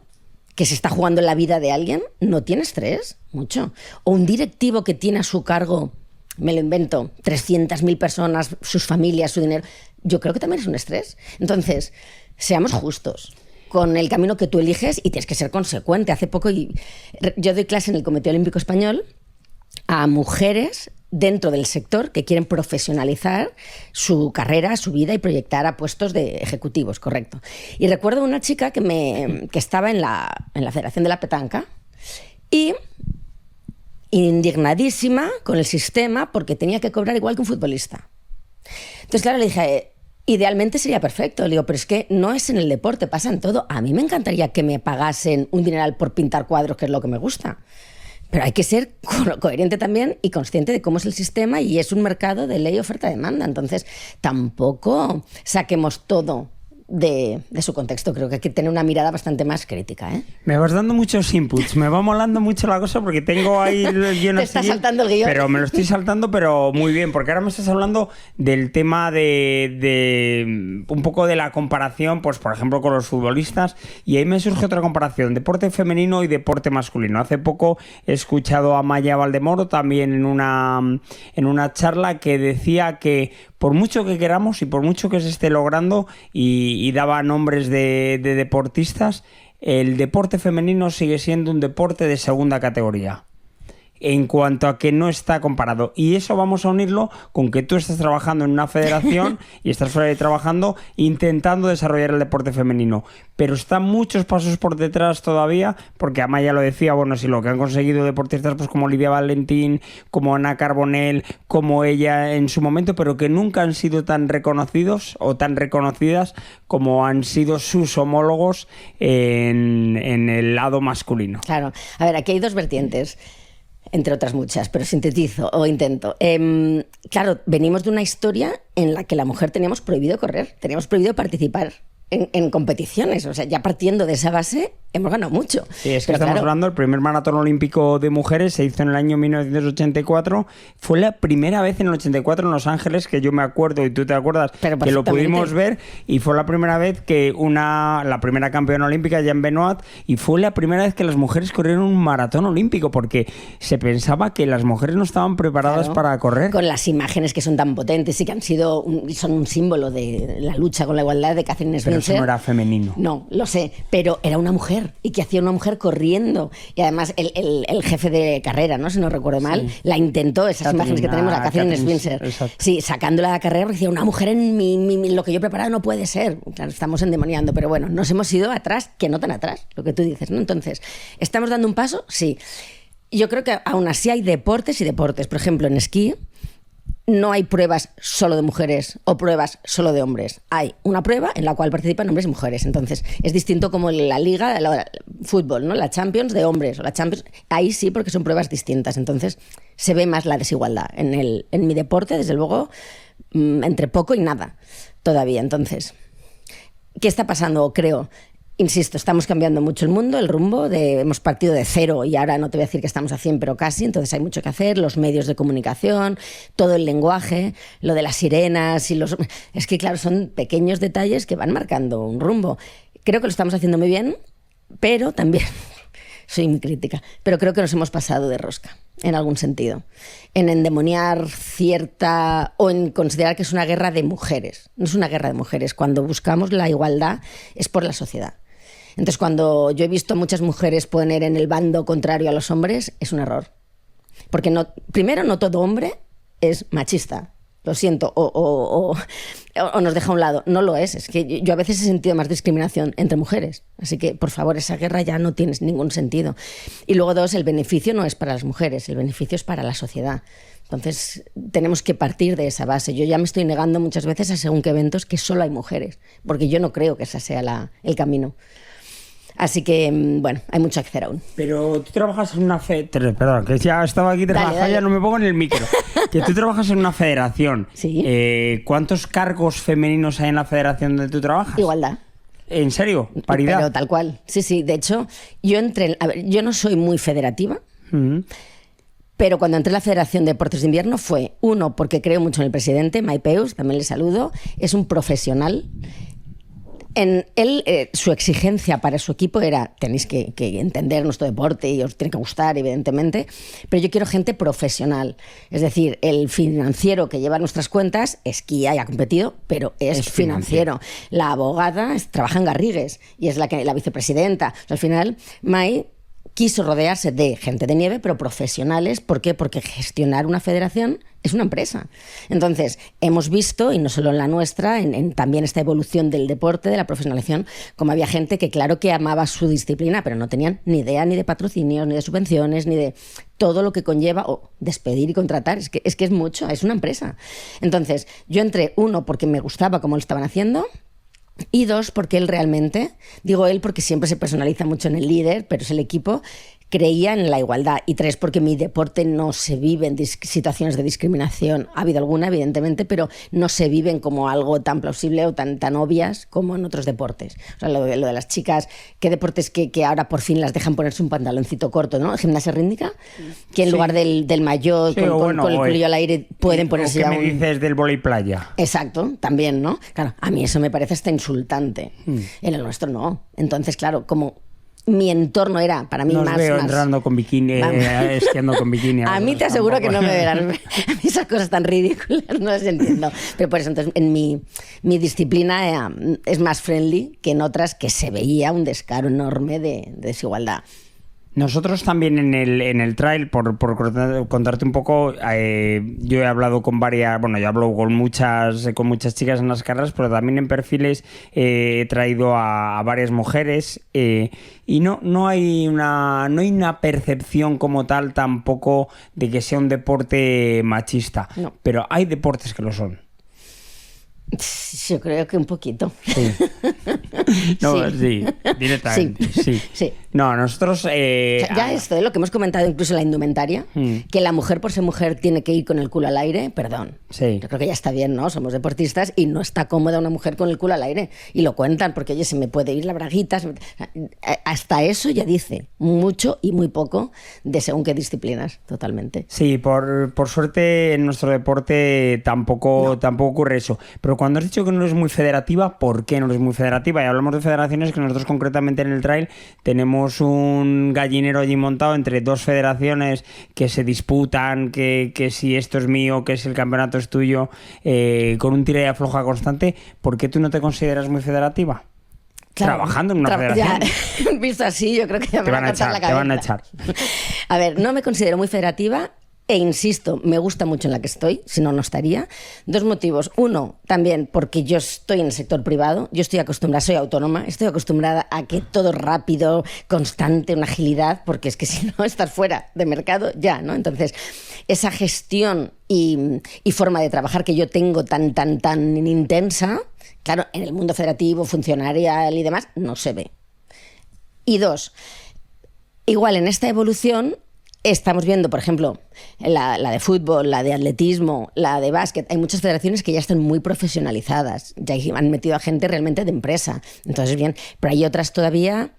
que se está jugando en la vida de alguien, no tiene estrés, mucho. O un directivo que tiene a su cargo, me lo invento, 300.000 personas, sus familias, su dinero, yo creo que también es un estrés. Entonces, seamos justos con el camino que tú eliges y tienes que ser consecuente. Hace poco yo doy clase en el Comité Olímpico Español a mujeres dentro del sector que quieren profesionalizar su carrera, su vida y proyectar a puestos de ejecutivos, correcto. Y recuerdo una chica que estaba en la Federación de la Petanca y indignadísima con el sistema porque tenía que cobrar igual que un futbolista. Entonces, claro, le dije, idealmente sería perfecto. Le digo, pero es que no es en el deporte, pasa en todo. A mí me encantaría que me pagasen un dineral por pintar cuadros, que es lo que me gusta. Pero hay que ser coherente también y consciente de cómo es el sistema y es un mercado de ley, oferta-demanda. Entonces, tampoco saquemos todo de su contexto. Creo que hay que tener una mirada bastante más crítica, ¿eh? Me vas dando muchos inputs, me va molando mucho la cosa porque tengo ahí el guión. Te estás saltando el guión. Pero me lo estoy saltando, pero muy bien, porque ahora me estás hablando del tema de un poco de la comparación, pues por ejemplo con los futbolistas, y ahí me surge otra comparación, deporte femenino y deporte masculino. Hace poco he escuchado a Maya Valdemoro también en una charla que decía que por mucho que queramos y por mucho que se esté logrando, y daba nombres de deportistas, el deporte femenino sigue siendo un deporte de segunda categoría en cuanto a que no está comparado. Y eso vamos a unirlo con que tú estás trabajando en una federación y estás trabajando intentando desarrollar el deporte femenino. Pero están muchos pasos por detrás todavía, porque Amaya lo decía, bueno, si lo que han conseguido deportistas pues como Olivia Valentín, como Ana Carbonell, como ella en su momento, pero que nunca han sido tan reconocidos o tan reconocidas como han sido sus homólogos en el lado masculino. Claro. A ver, aquí hay dos vertientes, entre otras muchas, pero sintetizo o intento. Claro, venimos de una historia en la que la mujer teníamos prohibido correr, teníamos prohibido participar en competiciones. O sea, ya partiendo de esa base, hemos ganado mucho. Sí, es que estamos hablando, el primer maratón olímpico de mujeres se hizo en el año 1984. Fue la primera vez en el 84 en Los Ángeles, que yo me acuerdo, y tú te acuerdas, que lo pudimos ver, y fue la primera vez que la primera campeona olímpica, Jeanne Benoit, y fue la primera vez que las mujeres corrieron un maratón olímpico, porque se pensaba que las mujeres no estaban preparadas para correr. Con las imágenes que son tan potentes y que son un símbolo de la lucha con la igualdad de Catherine Spencer. Eso no era femenino. No, lo sé, pero era una mujer. ¿Y que hacía una mujer corriendo? Y además el jefe de carrera, ¿no? Si no recuerdo mal, la intentó, esas imágenes que tenemos, a Catherine Spencer. Sí, sacándola de la carrera, decía, una mujer en lo que yo he preparado no puede ser. Claro, estamos endemoniando, pero bueno, nos hemos ido atrás, que no tan atrás, lo que tú dices, ¿no? Entonces, ¿estamos dando un paso? Sí. Yo creo que aún así hay deportes y deportes. Por ejemplo, en esquí no hay pruebas solo de mujeres o pruebas solo de hombres. Hay una prueba en la cual participan hombres y mujeres. Entonces, es distinto como la liga, el fútbol, ¿no? La Champions de hombres o la Champions. Ahí sí, porque son pruebas distintas. Entonces, se ve más la desigualdad. En mi deporte, desde luego, entre poco y nada todavía. Entonces, ¿qué está pasando? Creo. Insisto, estamos cambiando mucho el mundo, el rumbo, hemos partido de cero y ahora no te voy a decir que estamos a 100, pero casi, entonces hay mucho que hacer, los medios de comunicación, todo el lenguaje, lo de las sirenas es que claro, son pequeños detalles que van marcando un rumbo. Creo que lo estamos haciendo muy bien, pero también soy muy crítica, pero creo que nos hemos pasado de rosca, en algún sentido, en endemoniar o en considerar que es una guerra de mujeres. No es una guerra de mujeres, cuando buscamos la igualdad es por la sociedad. Entonces, cuando yo he visto a muchas mujeres poner en el bando contrario a los hombres, es un error. Porque primero, no todo hombre es machista. Lo siento, o nos deja a un lado. No lo es. Es que yo a veces he sentido más discriminación entre mujeres. Así que, por favor, esa guerra ya no tiene ningún sentido. Y luego, dos, el beneficio no es para las mujeres, el beneficio es para la sociedad. Entonces, tenemos que partir de esa base. Yo ya me estoy negando muchas veces a según qué eventos que solo hay mujeres, porque yo no creo que ese sea el camino. Así que, bueno, hay mucho que hacer aún. Pero tú trabajas en una perdón, que ya estaba aquí trabajando, ya no me pongo en el micro. Que tú trabajas en una federación. Sí. ¿Cuántos cargos femeninos hay en la federación donde tú trabajas? Igualdad. ¿En serio? ¿Paridad? Pero tal cual. Sí. De hecho, yo no soy muy federativa. Pero cuando entré en la Federación de Deportes de Invierno fue, uno, porque creo mucho en el presidente, Mike Peus, también le saludo, es un profesional. En él, su exigencia para su equipo era, tenéis que entender nuestro deporte y os tiene que gustar, evidentemente, pero yo quiero gente profesional. Es decir, el financiero que lleva nuestras cuentas esquía y ha competido, pero es financiero. La abogada trabaja en Garrigues y es la vicepresidenta. O sea, al final, Mike quiso rodearse de gente de nieve, pero profesionales. ¿Por qué? Porque gestionar una federación es una empresa. Entonces, hemos visto, y no solo en la nuestra, en también esta evolución del deporte, de la profesionalización, como había gente que claro que amaba su disciplina, pero no tenían ni idea ni de patrocinios, ni de subvenciones, ni de todo lo que conlleva despedir y contratar. Es que es mucho, es una empresa. Entonces, yo entré, uno, porque me gustaba cómo lo estaban haciendo, y dos, porque él realmente, digo él porque siempre se personaliza mucho en el líder, pero es el equipo, creía en la igualdad. Y tres, porque mi deporte no se vive en situaciones de discriminación. Ha habido alguna, evidentemente, pero no se viven como algo tan plausible o tan obvias como en otros deportes. O sea, lo de las chicas, ¿qué deportes que ahora por fin las dejan ponerse un pantaloncito corto, ¿no? Gimnasia rítmica, que en lugar del maillot con el culillo al aire pueden ponerse ¿Qué me dices del vóley playa? Exacto, también, ¿no? Claro, a mí eso me parece hasta insultante. En el nuestro no. Entonces, claro, como mi entorno era para mí más... veo entrando con bikini, esquiando con bikini. A mí te aseguro que no me verás. A mí esas cosas tan ridículas no las entiendo. Pero por eso, entonces, en mi disciplina es más friendly que en otras que se veía un descaro enorme de desigualdad. Nosotros también en el trail, por contarte un poco, yo he hablado con varias, bueno, yo hablo con muchas chicas en las carreras, pero también en perfiles he traído a varias mujeres y no hay una percepción como tal tampoco de que sea un deporte machista, no. Pero hay deportes que lo son. Yo creo que un poquito. Sí. No, sí, directamente. Sí. No, nosotros... ya esto es lo que hemos comentado incluso en la indumentaria, que la mujer por ser mujer tiene que ir con el culo al aire, perdón. Sí. Yo creo que ya está bien, ¿no? Somos deportistas y no está cómoda una mujer con el culo al aire. Y lo cuentan porque, oye, se me puede ir la braguita. Hasta eso ya dice mucho y muy poco de según qué disciplinas, totalmente. Sí, por suerte en nuestro deporte tampoco ocurre eso. Pero cuando has dicho que no eres muy federativa, ¿por qué no eres muy federativa? Y hablamos de federaciones que nosotros concretamente en el trail tenemos un gallinero allí montado entre dos federaciones que se disputan, que si esto es mío, que si el campeonato es tuyo, con un tira y afloja constante. ¿Por qué tú no te consideras muy federativa? Claro, trabajando en una federación. Ya, visto así, yo creo que ya me van a echar la cabeza. Te van a echar. A ver, no me considero muy federativa. E insisto, me gusta mucho en la que estoy, si no, no estaría. Dos motivos. Uno, también porque yo estoy en el sector privado, yo estoy acostumbrada, soy autónoma, estoy acostumbrada a que todo rápido, constante, una agilidad, porque es que si no estás fuera de mercado, ya, ¿no? Entonces, esa gestión y forma de trabajar que yo tengo tan intensa, claro, en el mundo federativo, funcionarial y demás, no se ve. Y dos, igual en esta evolución estamos viendo, por ejemplo, la de fútbol, la de atletismo, la de básquet. Hay muchas federaciones que ya están muy profesionalizadas, ya han metido a gente realmente de empresa. Entonces, bien, pero hay otras todavía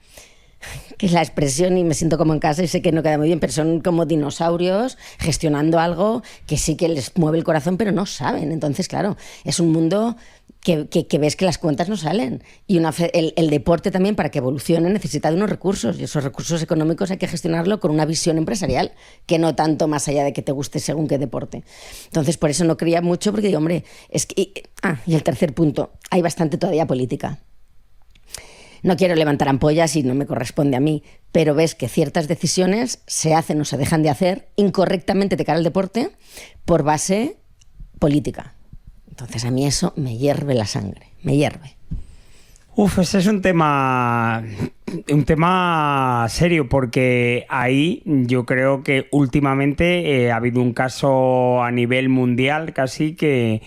que es la expresión, y me siento como en casa y sé que no queda muy bien, pero son como dinosaurios gestionando algo que sí que les mueve el corazón, pero no saben. Entonces, claro, es un mundo que ves que las cuentas no salen. Y el deporte también, para que evolucione, necesita de unos recursos. Y esos recursos económicos hay que gestionarlo con una visión empresarial, que no tanto más allá de que te guste según qué deporte. Entonces, por eso no creía mucho, porque digo, hombre, es que... y el tercer punto, hay bastante todavía política. No quiero levantar ampollas y no me corresponde a mí, pero ves que ciertas decisiones se hacen o se dejan de hacer incorrectamente de cara al deporte por base política. Entonces a mí eso me hierve la sangre, me hierve. Ese es un tema serio, porque ahí yo creo que últimamente ha habido un caso a nivel mundial casi que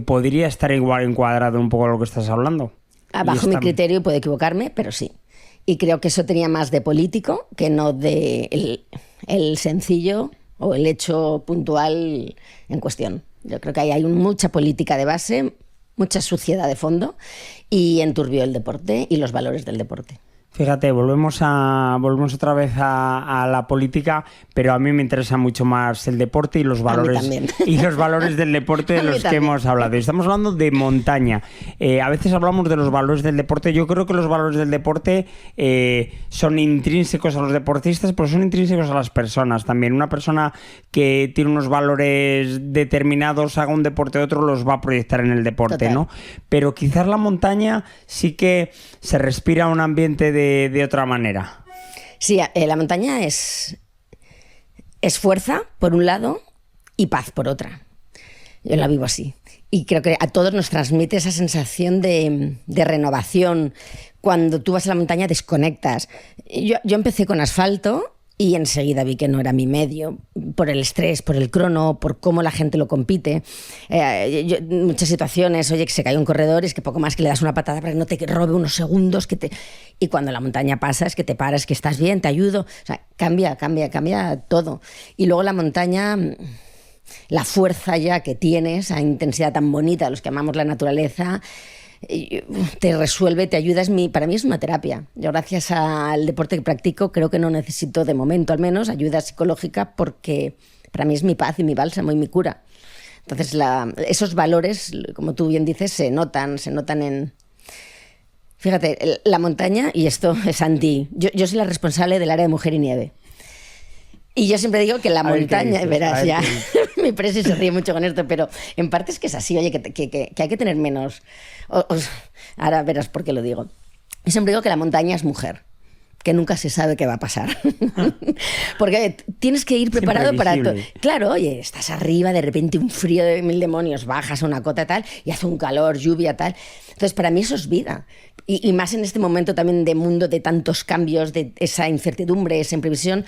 podría estar igual encuadrado un poco a lo que estás hablando. Bajo mi criterio, puedo equivocarme, pero sí. Y creo que eso tenía más de político que no de el sencillo o el hecho puntual en cuestión. Yo creo que ahí hay mucha política de base, mucha suciedad de fondo y enturbió el deporte y los valores del deporte. Fíjate, volvemos otra vez a la política, pero a mí me interesa mucho más el deporte y los valores del deporte de los que hemos hablado. Estamos hablando de montaña. A veces hablamos de los valores del deporte. Yo creo que los valores del deporte son intrínsecos a los deportistas, pero son intrínsecos a las personas también. Una persona que tiene unos valores determinados, haga un deporte u otro, los va a proyectar en el deporte, total, ¿no? Pero quizás la montaña sí que se respira un ambiente de otra manera. Sí, la montaña es fuerza, por un lado, y paz, por otra. Yo la vivo así. Y creo que a todos nos transmite esa sensación de renovación. Cuando tú vas a la montaña desconectas. Yo empecé con asfalto y enseguida vi que no era mi medio, por el estrés, por el crono, por cómo la gente lo compite. Muchas situaciones, oye, que se cae un corredor y es que poco más que le das una patada para que no te robe unos segundos. Y cuando la montaña pasa es que te paras, que estás bien, te ayudo. O sea, cambia todo. Y luego la montaña, la fuerza ya que tienes, esa intensidad tan bonita, los que amamos la naturaleza, te resuelve, te ayuda. Para mí es una terapia. Yo, gracias al deporte que practico, creo que no necesito, de momento al menos, ayuda psicológica, porque para mí es mi paz y mi bálsamo y mi cura. Entonces esos valores, como tú bien dices, se notan en... Fíjate, la montaña, y esto es yo soy la responsable del área de mujer y nieve. Y yo siempre digo que la montaña, verás ya, mi presi se ríe mucho con esto, pero en parte es que es así, oye, que hay que tener menos... ahora verás por qué lo digo. Yo siempre digo que la montaña es mujer, que nunca se sabe qué va a pasar. Porque tienes que ir preparado para todo. Claro, oye, estás arriba, de repente un frío de mil demonios, bajas a una cota tal, y hace un calor, lluvia tal. Entonces, para mí eso es vida. Y más en este momento también de mundo de tantos cambios, de esa incertidumbre, esa imprevisión.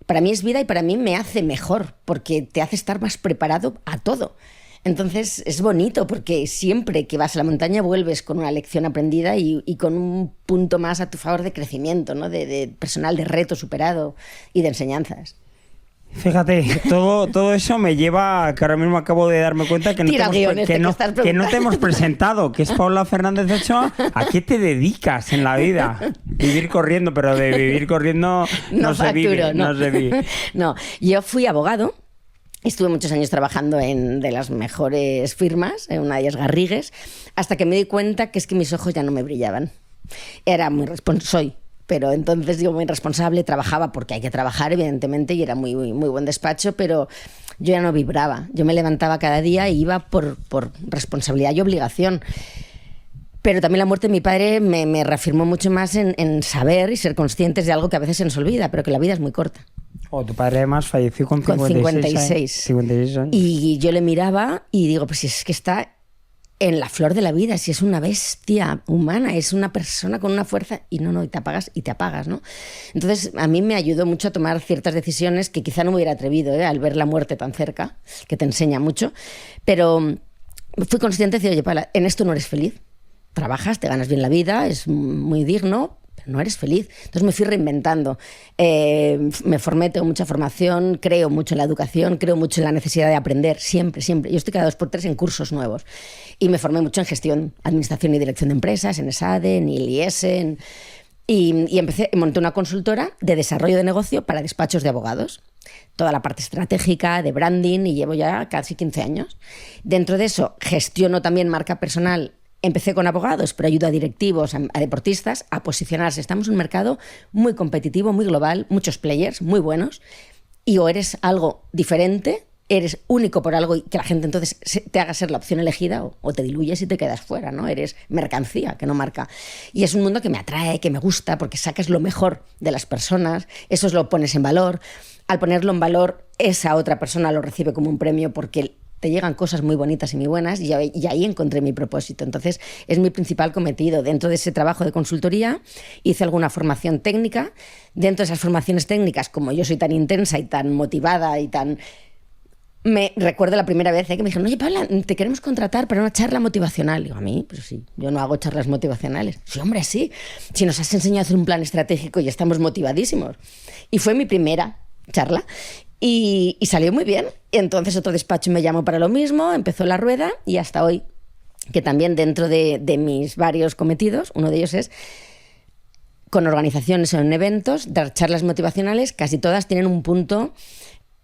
Para mí es vida y para mí me hace mejor, porque te hace estar más preparado a todo. Entonces es bonito, porque siempre que vas a la montaña vuelves con una lección aprendida y con un punto más a tu favor de crecimiento, ¿no? De personal, de reto superado y de enseñanzas. Fíjate, todo eso me lleva a que ahora mismo acabo de darme cuenta que no te hemos presentado, que es Paula Fernández Ochoa. ¿A qué te dedicas en la vida? Vivir corriendo, pero de vivir corriendo no se vive. No, yo fui abogado. Estuve muchos años trabajando en de las mejores firmas, en una de ellas Garrigues, hasta que me di cuenta que es que mis ojos ya no me brillaban. Era muy soy, pero entonces digo muy responsable, trabajaba porque hay que trabajar, evidentemente, y era muy, muy, muy buen despacho, pero yo ya no vibraba. Yo me levantaba cada día y iba por responsabilidad y obligación. Pero también la muerte de mi padre me reafirmó mucho más en saber y ser conscientes de algo que a veces se nos olvida, pero que la vida es muy corta. Tu padre además falleció con 56 años. Y yo le miraba y digo, pues si es que está en la flor de la vida, si es una bestia humana, es una persona con una fuerza, y y te apagas, ¿no? Entonces a mí me ayudó mucho a tomar ciertas decisiones que quizá no me hubiera atrevido, al ver la muerte tan cerca, que te enseña mucho, pero fui consciente de decir, oye, Paula, en esto no eres feliz, trabajas, te ganas bien la vida, es muy digno, no eres feliz. Entonces me fui reinventando. Me formé, tengo mucha formación, creo mucho en la educación, creo mucho en la necesidad de aprender, siempre. Yo estoy cada 2x3 en cursos nuevos. Y me formé mucho en gestión, administración y dirección de empresas, en ESADE, en ILS, y monté una consultora de desarrollo de negocio para despachos de abogados. Toda la parte estratégica, de branding, y llevo ya casi 15 años. Dentro de eso, gestiono también marca personal. Empecé con abogados, pero ayudo a directivos, a deportistas a posicionarse. Estamos en un mercado muy competitivo, muy global, muchos players muy buenos, y o eres algo diferente, eres único por algo y que la gente entonces te haga ser la opción elegida, o te diluyes y te quedas fuera, ¿no? Eres mercancía, que no marca. Y es un mundo que me atrae, que me gusta, porque sacas lo mejor de las personas, eso lo pones en valor. Al ponerlo en valor, esa otra persona lo recibe como un premio porque te llegan cosas muy bonitas y muy buenas, y ahí encontré mi propósito. Entonces es mi principal cometido. Dentro de ese trabajo de consultoría hice alguna formación técnica. Dentro de esas formaciones técnicas, como yo soy tan intensa y tan motivada y tan... me recuerdo la primera vez que me dijeron, oye, Paula, te queremos contratar para una charla motivacional. Digo, a mí, pues sí, yo no hago charlas motivacionales. Sí, hombre, sí. Si nos has enseñado a hacer un plan estratégico y estamos motivadísimos. Y fue mi primera charla y salió muy bien. Y entonces otro despacho me llamó para lo mismo, empezó la rueda y hasta hoy, que también dentro de mis varios cometidos, uno de ellos es con organizaciones o en eventos, dar charlas motivacionales, casi todas tienen un punto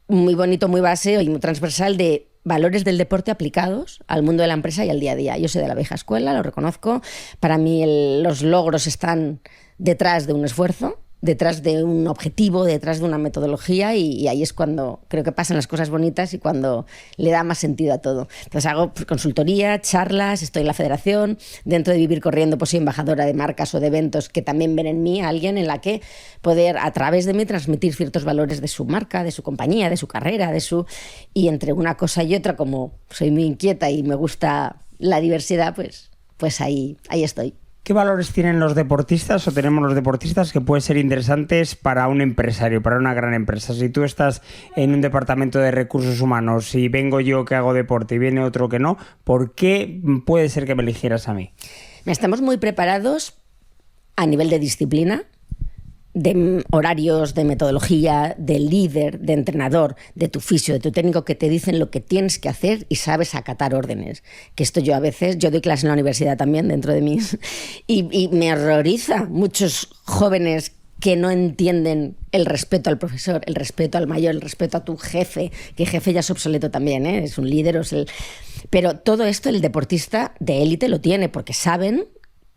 muy bonito, muy base y muy transversal de valores del deporte aplicados al mundo de la empresa y al día a día. Yo soy de la vieja escuela, lo reconozco. Para mí los logros están detrás de un esfuerzo, detrás de un objetivo, detrás de una metodología y ahí es cuando creo que pasan las cosas bonitas y cuando le da más sentido a todo. Entonces hago consultoría, charlas, estoy en la federación, dentro de Vivir Corriendo pues soy embajadora de marcas o de eventos que también ven en mí a alguien en la que poder a través de mí transmitir ciertos valores de su marca, de su compañía, de su carrera, y entre una cosa y otra, como soy muy inquieta y me gusta la diversidad, pues ahí estoy. ¿Qué valores tienen los deportistas o tenemos los deportistas que pueden ser interesantes para un empresario, para una gran empresa? Si tú estás en un departamento de recursos humanos y vengo yo que hago deporte y viene otro que no, ¿por qué puede ser que me eligieras a mí? Estamos muy preparados a nivel de disciplina, de horarios, de metodología, de líder, de entrenador, de tu fisio, de tu técnico, que te dicen lo que tienes que hacer y sabes acatar órdenes. Que esto yo doy clase en la universidad también dentro de mí y me horroriza muchos jóvenes que no entienden el respeto al profesor, el respeto al mayor, el respeto a tu jefe, que jefe ya es obsoleto también, ¿eh? Es un líder. Pero todo esto el deportista de élite lo tiene porque saben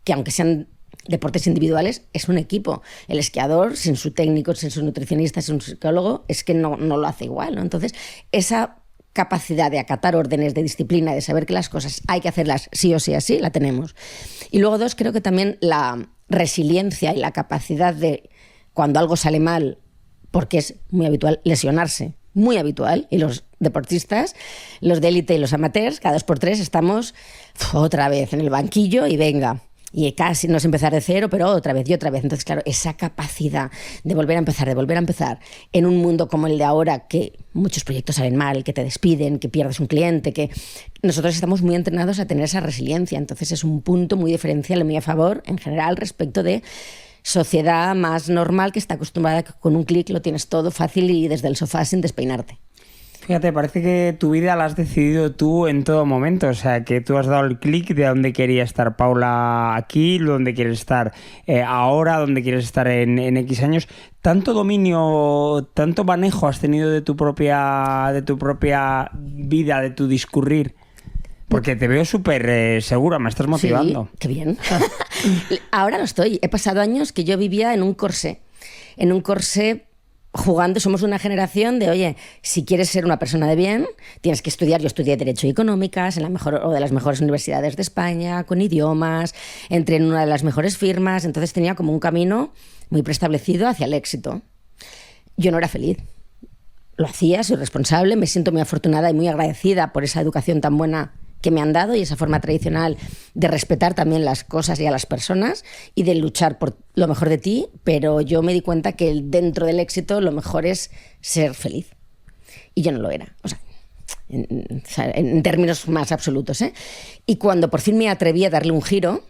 que aunque sean deportes individuales, es un equipo. El esquiador, sin su técnico, sin su nutricionista, sin su psicólogo, es que no lo hace igual, ¿no? Entonces, esa capacidad de acatar órdenes, de disciplina, de saber que las cosas hay que hacerlas sí o sí así, la tenemos. Y luego dos, creo que también la resiliencia y la capacidad de, cuando algo sale mal, porque es muy habitual lesionarse, muy habitual, y los deportistas, los de élite y los amateurs, cada 2 por 3 estamos otra vez en el banquillo y venga. Y casi no es empezar de cero, pero otra vez y otra vez. Entonces, claro, esa capacidad de volver a empezar en un mundo como el de ahora, que muchos proyectos salen mal, que te despiden, que pierdes un cliente, que nosotros estamos muy entrenados a tener esa resiliencia. Entonces, es un punto muy diferencial y muy a favor, en general, respecto de sociedad más normal que está acostumbrada a que con un clic lo tienes todo fácil y desde el sofá sin despeinarte. Fíjate, parece que tu vida la has decidido tú en todo momento, o sea, que tú has dado el clic de dónde quería estar Paula aquí, dónde quieres estar ahora, dónde quieres estar en X años. ¿Tanto dominio, tanto manejo has tenido de tu propia vida, de tu discurrir? Porque te veo súper segura, me estás motivando. Sí, qué bien. Ahora lo estoy. He pasado años que yo vivía en un corsé jugando. Somos una generación de, oye, si quieres ser una persona de bien, tienes que estudiar. Yo estudié Derecho y Económicas en la mejor o de las mejores universidades de España, con idiomas, entré en una de las mejores firmas, entonces tenía como un camino muy preestablecido hacia el éxito. Yo no era feliz. Lo hacía, soy responsable, me siento muy afortunada y muy agradecida por esa educación tan buena que me han dado y esa forma tradicional de respetar también las cosas y a las personas y de luchar por lo mejor de ti, pero yo me di cuenta que dentro del éxito lo mejor es ser feliz. Y yo no lo era, o sea, en términos más absolutos, ¿eh? Y cuando por fin me atreví a darle un giro,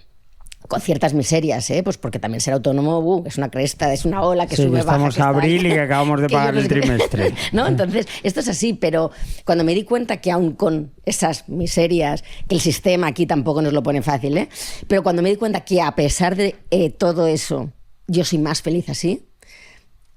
con ciertas miserias, pues porque también ser autónomo es una cresta, es una ola que sube, baja. Estamos a abril y que acabamos de pagar el trimestre. ¿No? Entonces, esto es así, pero cuando me di cuenta que aún con esas miserias, que el sistema aquí tampoco nos lo pone fácil, pero cuando me di cuenta que a pesar de todo eso, yo soy más feliz así,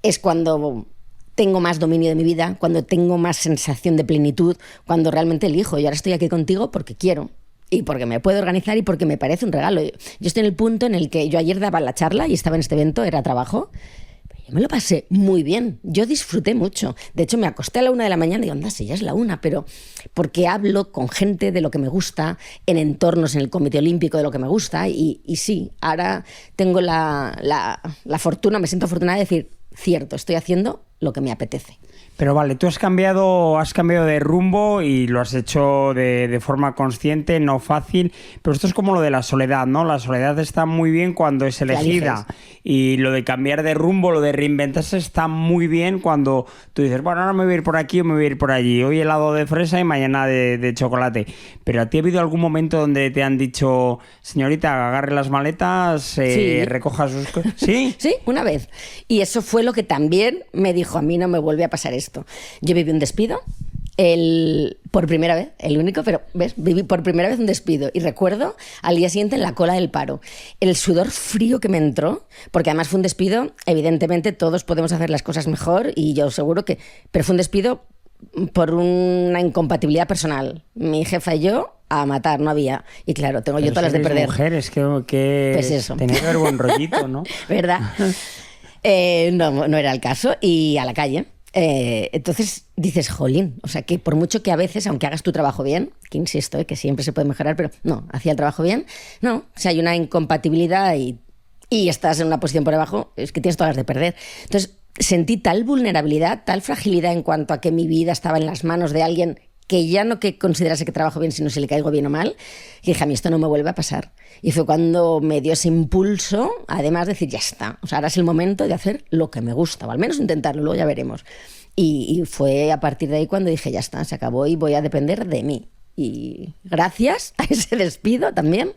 es cuando tengo más dominio de mi vida, cuando tengo más sensación de plenitud, cuando realmente elijo. Y ahora estoy aquí contigo porque quiero. Y porque me puedo organizar y porque me parece un regalo. Yo estoy en el punto en el que yo ayer daba la charla y estaba en este evento, era trabajo, pero yo me lo pasé muy bien. Yo disfruté mucho. De hecho, me acosté a la 1 de la mañana y digo, anda, si ya es la 1, pero porque hablo con gente de lo que me gusta, en entornos, en el Comité Olímpico de lo que me gusta. Y sí, ahora tengo la fortuna, me siento afortunada de decir, cierto, estoy haciendo lo que me apetece. Pero vale, tú has cambiado de rumbo y lo has hecho de forma consciente, no fácil, pero esto es como lo de la soledad, ¿no? La soledad está muy bien cuando es elegida y lo de cambiar de rumbo, lo de reinventarse está muy bien cuando tú dices, bueno, ahora me voy a ir por aquí o me voy a ir por allí, hoy helado de fresa y mañana de chocolate. Pero ¿a ti ha habido algún momento donde te han dicho, señorita, agarre las maletas, Sí. recoja sus cosas? ¿Sí? Sí, una vez. Y eso fue lo que también me dijo, a mí no me vuelve a pasar esto. Yo viví un despido, por primera vez, el único, pero ¿ves? Viví por primera vez un despido y recuerdo al día siguiente en la cola del paro el sudor frío que me entró, porque además fue un despido, evidentemente todos podemos hacer las cosas mejor y yo seguro que, pero fue un despido por una incompatibilidad personal. Mi jefa y yo a matar, no había. Y claro, tengo yo todas las de perder. Mujeres, que pues eso. tenía que haber buen rollito, ¿no? ¿Verdad? No era el caso y a la calle. Entonces dices, jolín, o sea que por mucho que a veces, aunque hagas tu trabajo bien, que insisto, que siempre se puede mejorar, pero no, hacía el trabajo bien, no, o sea, hay una incompatibilidad y estás en una posición por abajo, es que tienes todas las de perder. Entonces sentí tal vulnerabilidad, tal fragilidad en cuanto a que mi vida estaba en las manos de alguien que ya no que considerase que trabajo bien, sino si le caigo bien o mal, y dije, a mí esto no me vuelve a pasar. Y fue cuando me dio ese impulso, además de decir, ya está, o sea, ahora es el momento de hacer lo que me gusta, o al menos intentarlo, luego ya veremos. Y fue a partir de ahí cuando dije, ya está, se acabó y voy a depender de mí. Y gracias a ese despido también,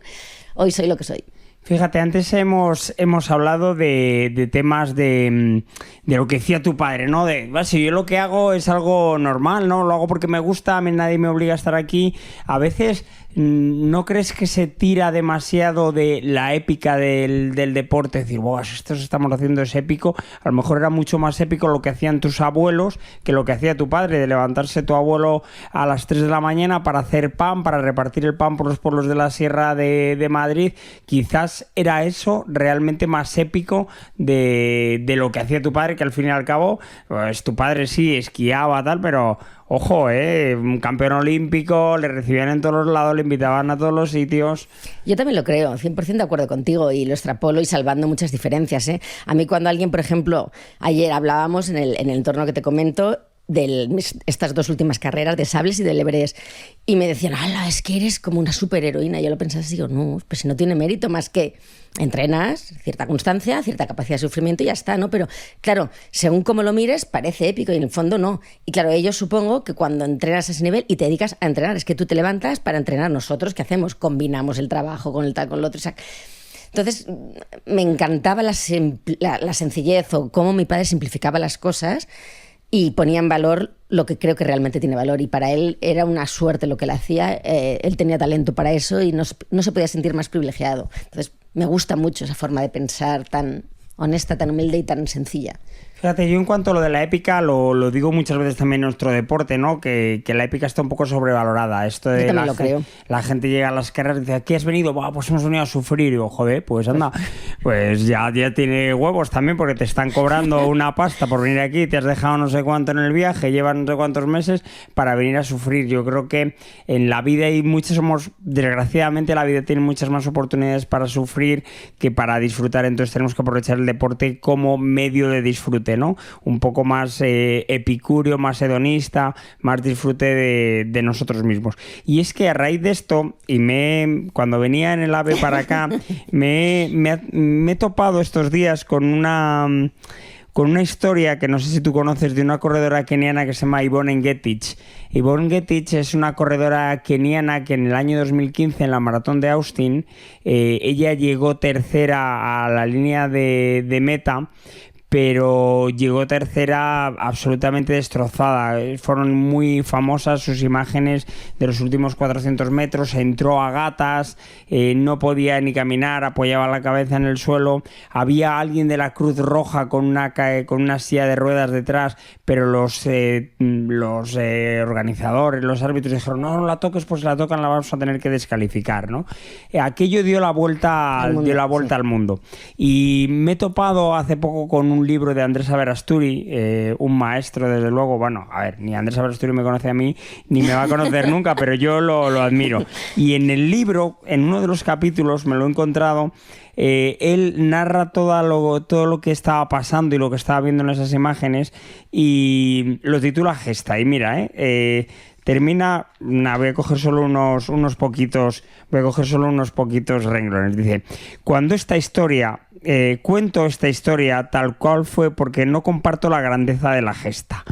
hoy soy lo que soy. Fíjate, antes hemos hablado de temas de lo que decía tu padre, ¿no? Si yo lo que hago es algo normal, ¿no? Lo hago porque me gusta, a mí nadie me obliga a estar aquí. A veces, ¿no crees que se tira demasiado de la épica del deporte? Decir, wow, esto que estamos haciendo es épico. A lo mejor era mucho más épico lo que hacían tus abuelos que lo que hacía tu padre, de levantarse tu abuelo a las 3 de la mañana para hacer pan, para repartir el pan por los pueblos de la Sierra de Madrid. Quizás era eso realmente más épico de lo que hacía tu padre, que al fin y al cabo, pues tu padre sí esquiaba tal, pero ojo, un campeón olímpico, le recibían en todos los lados, le invitaban a todos los sitios. Yo también lo creo, 100% de acuerdo contigo y lo extrapolo y salvando muchas diferencias. A mí cuando alguien, por ejemplo, ayer hablábamos en el entorno que te comento, de estas dos últimas carreras de sables y del Everest y me decían, ¡hala! Es que eres como una superheroína. Yo lo pensaba así, digo, no, pues si no tiene mérito más que entrenas, cierta constancia, cierta capacidad de sufrimiento y ya está, ¿no? Pero claro, según cómo lo mires parece épico y en el fondo no. Y claro, ellos supongo que cuando entrenas a ese nivel y te dedicas a entrenar, es que tú te levantas para entrenar. Nosotros, ¿qué hacemos? Combinamos el trabajo con el tal, con lo otro. O sea, entonces me encantaba la sencillez o cómo mi padre simplificaba las cosas y ponía en valor lo que creo que realmente tiene valor. Y para él era una suerte lo que él hacía. Él tenía talento para eso y no se podía sentir más privilegiado. Entonces, me gusta mucho esa forma de pensar tan honesta, tan humilde y tan sencilla. Fíjate, yo en cuanto a lo de la épica, lo digo muchas veces también en nuestro deporte, ¿no? Que la épica está un poco sobrevalorada. Esto de yo también lo creo. La gente llega a las carreras y dice, ¿aquí has venido? Bah, pues hemos venido a sufrir. Y digo, joder, pues anda, pues ya tiene huevos también porque te están cobrando una pasta por venir aquí, te has dejado no sé cuánto en el viaje, llevas no sé cuántos meses para venir a sufrir. Yo creo que en la vida hay desgraciadamente la vida tiene muchas más oportunidades para sufrir que para disfrutar, entonces tenemos que aprovechar el deporte como medio de disfrute, ¿no? Un poco más epicúreo, más hedonista, más disfrute de nosotros mismos. Y es que a raíz de esto, cuando venía en el AVE para acá, me he topado estos días con una historia que no sé si tú conoces, de una corredora keniana que se llama Yvonne Ngetich. Yvonne Ngetich es una corredora keniana que en el año 2015, en la maratón de Austin, ella llegó tercera a la línea de meta, pero llegó tercera absolutamente destrozada. Fueron muy famosas sus imágenes de los últimos 400 metros. Entró a gatas, no podía ni caminar, apoyaba la cabeza en el suelo. Había alguien de la Cruz Roja con una silla de ruedas detrás, pero los organizadores, los árbitros dijeron, no la toques, pues si la tocan la vamos a tener que descalificar, ¿no? Aquello dio la vuelta al mundo. Y me he topado hace poco con un un libro de Andrés Aberasturi, un maestro, desde luego. Bueno, a ver, ni Andrés Aberasturi me conoce a mí, ni me va a conocer nunca, pero yo lo admiro. Y en el libro, en uno de los capítulos, me lo he encontrado, él narra todo lo que estaba pasando y lo que estaba viendo en esas imágenes y lo titula Gesta. Y mira, termina, voy a coger solo unos poquitos renglones. Dice: cuando esta historia, cuento esta historia tal cual fue porque no comparto la grandeza de la gesta,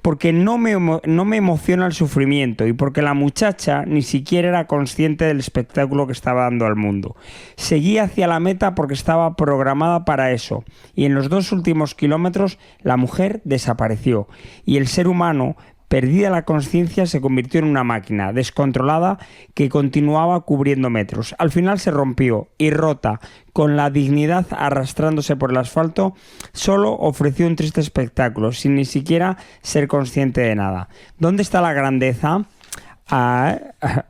porque no me emociona el sufrimiento y porque la muchacha ni siquiera era consciente del espectáculo que estaba dando al mundo. Seguía hacia la meta porque estaba programada para eso, y en los 2 últimos kilómetros la mujer desapareció y el ser humano, perdida la conciencia, se convirtió en una máquina descontrolada que continuaba cubriendo metros. Al final se rompió y, rota, con la dignidad arrastrándose por el asfalto, solo ofreció un triste espectáculo, sin ni siquiera ser consciente de nada. ¿Dónde está la grandeza?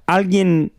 Alguien,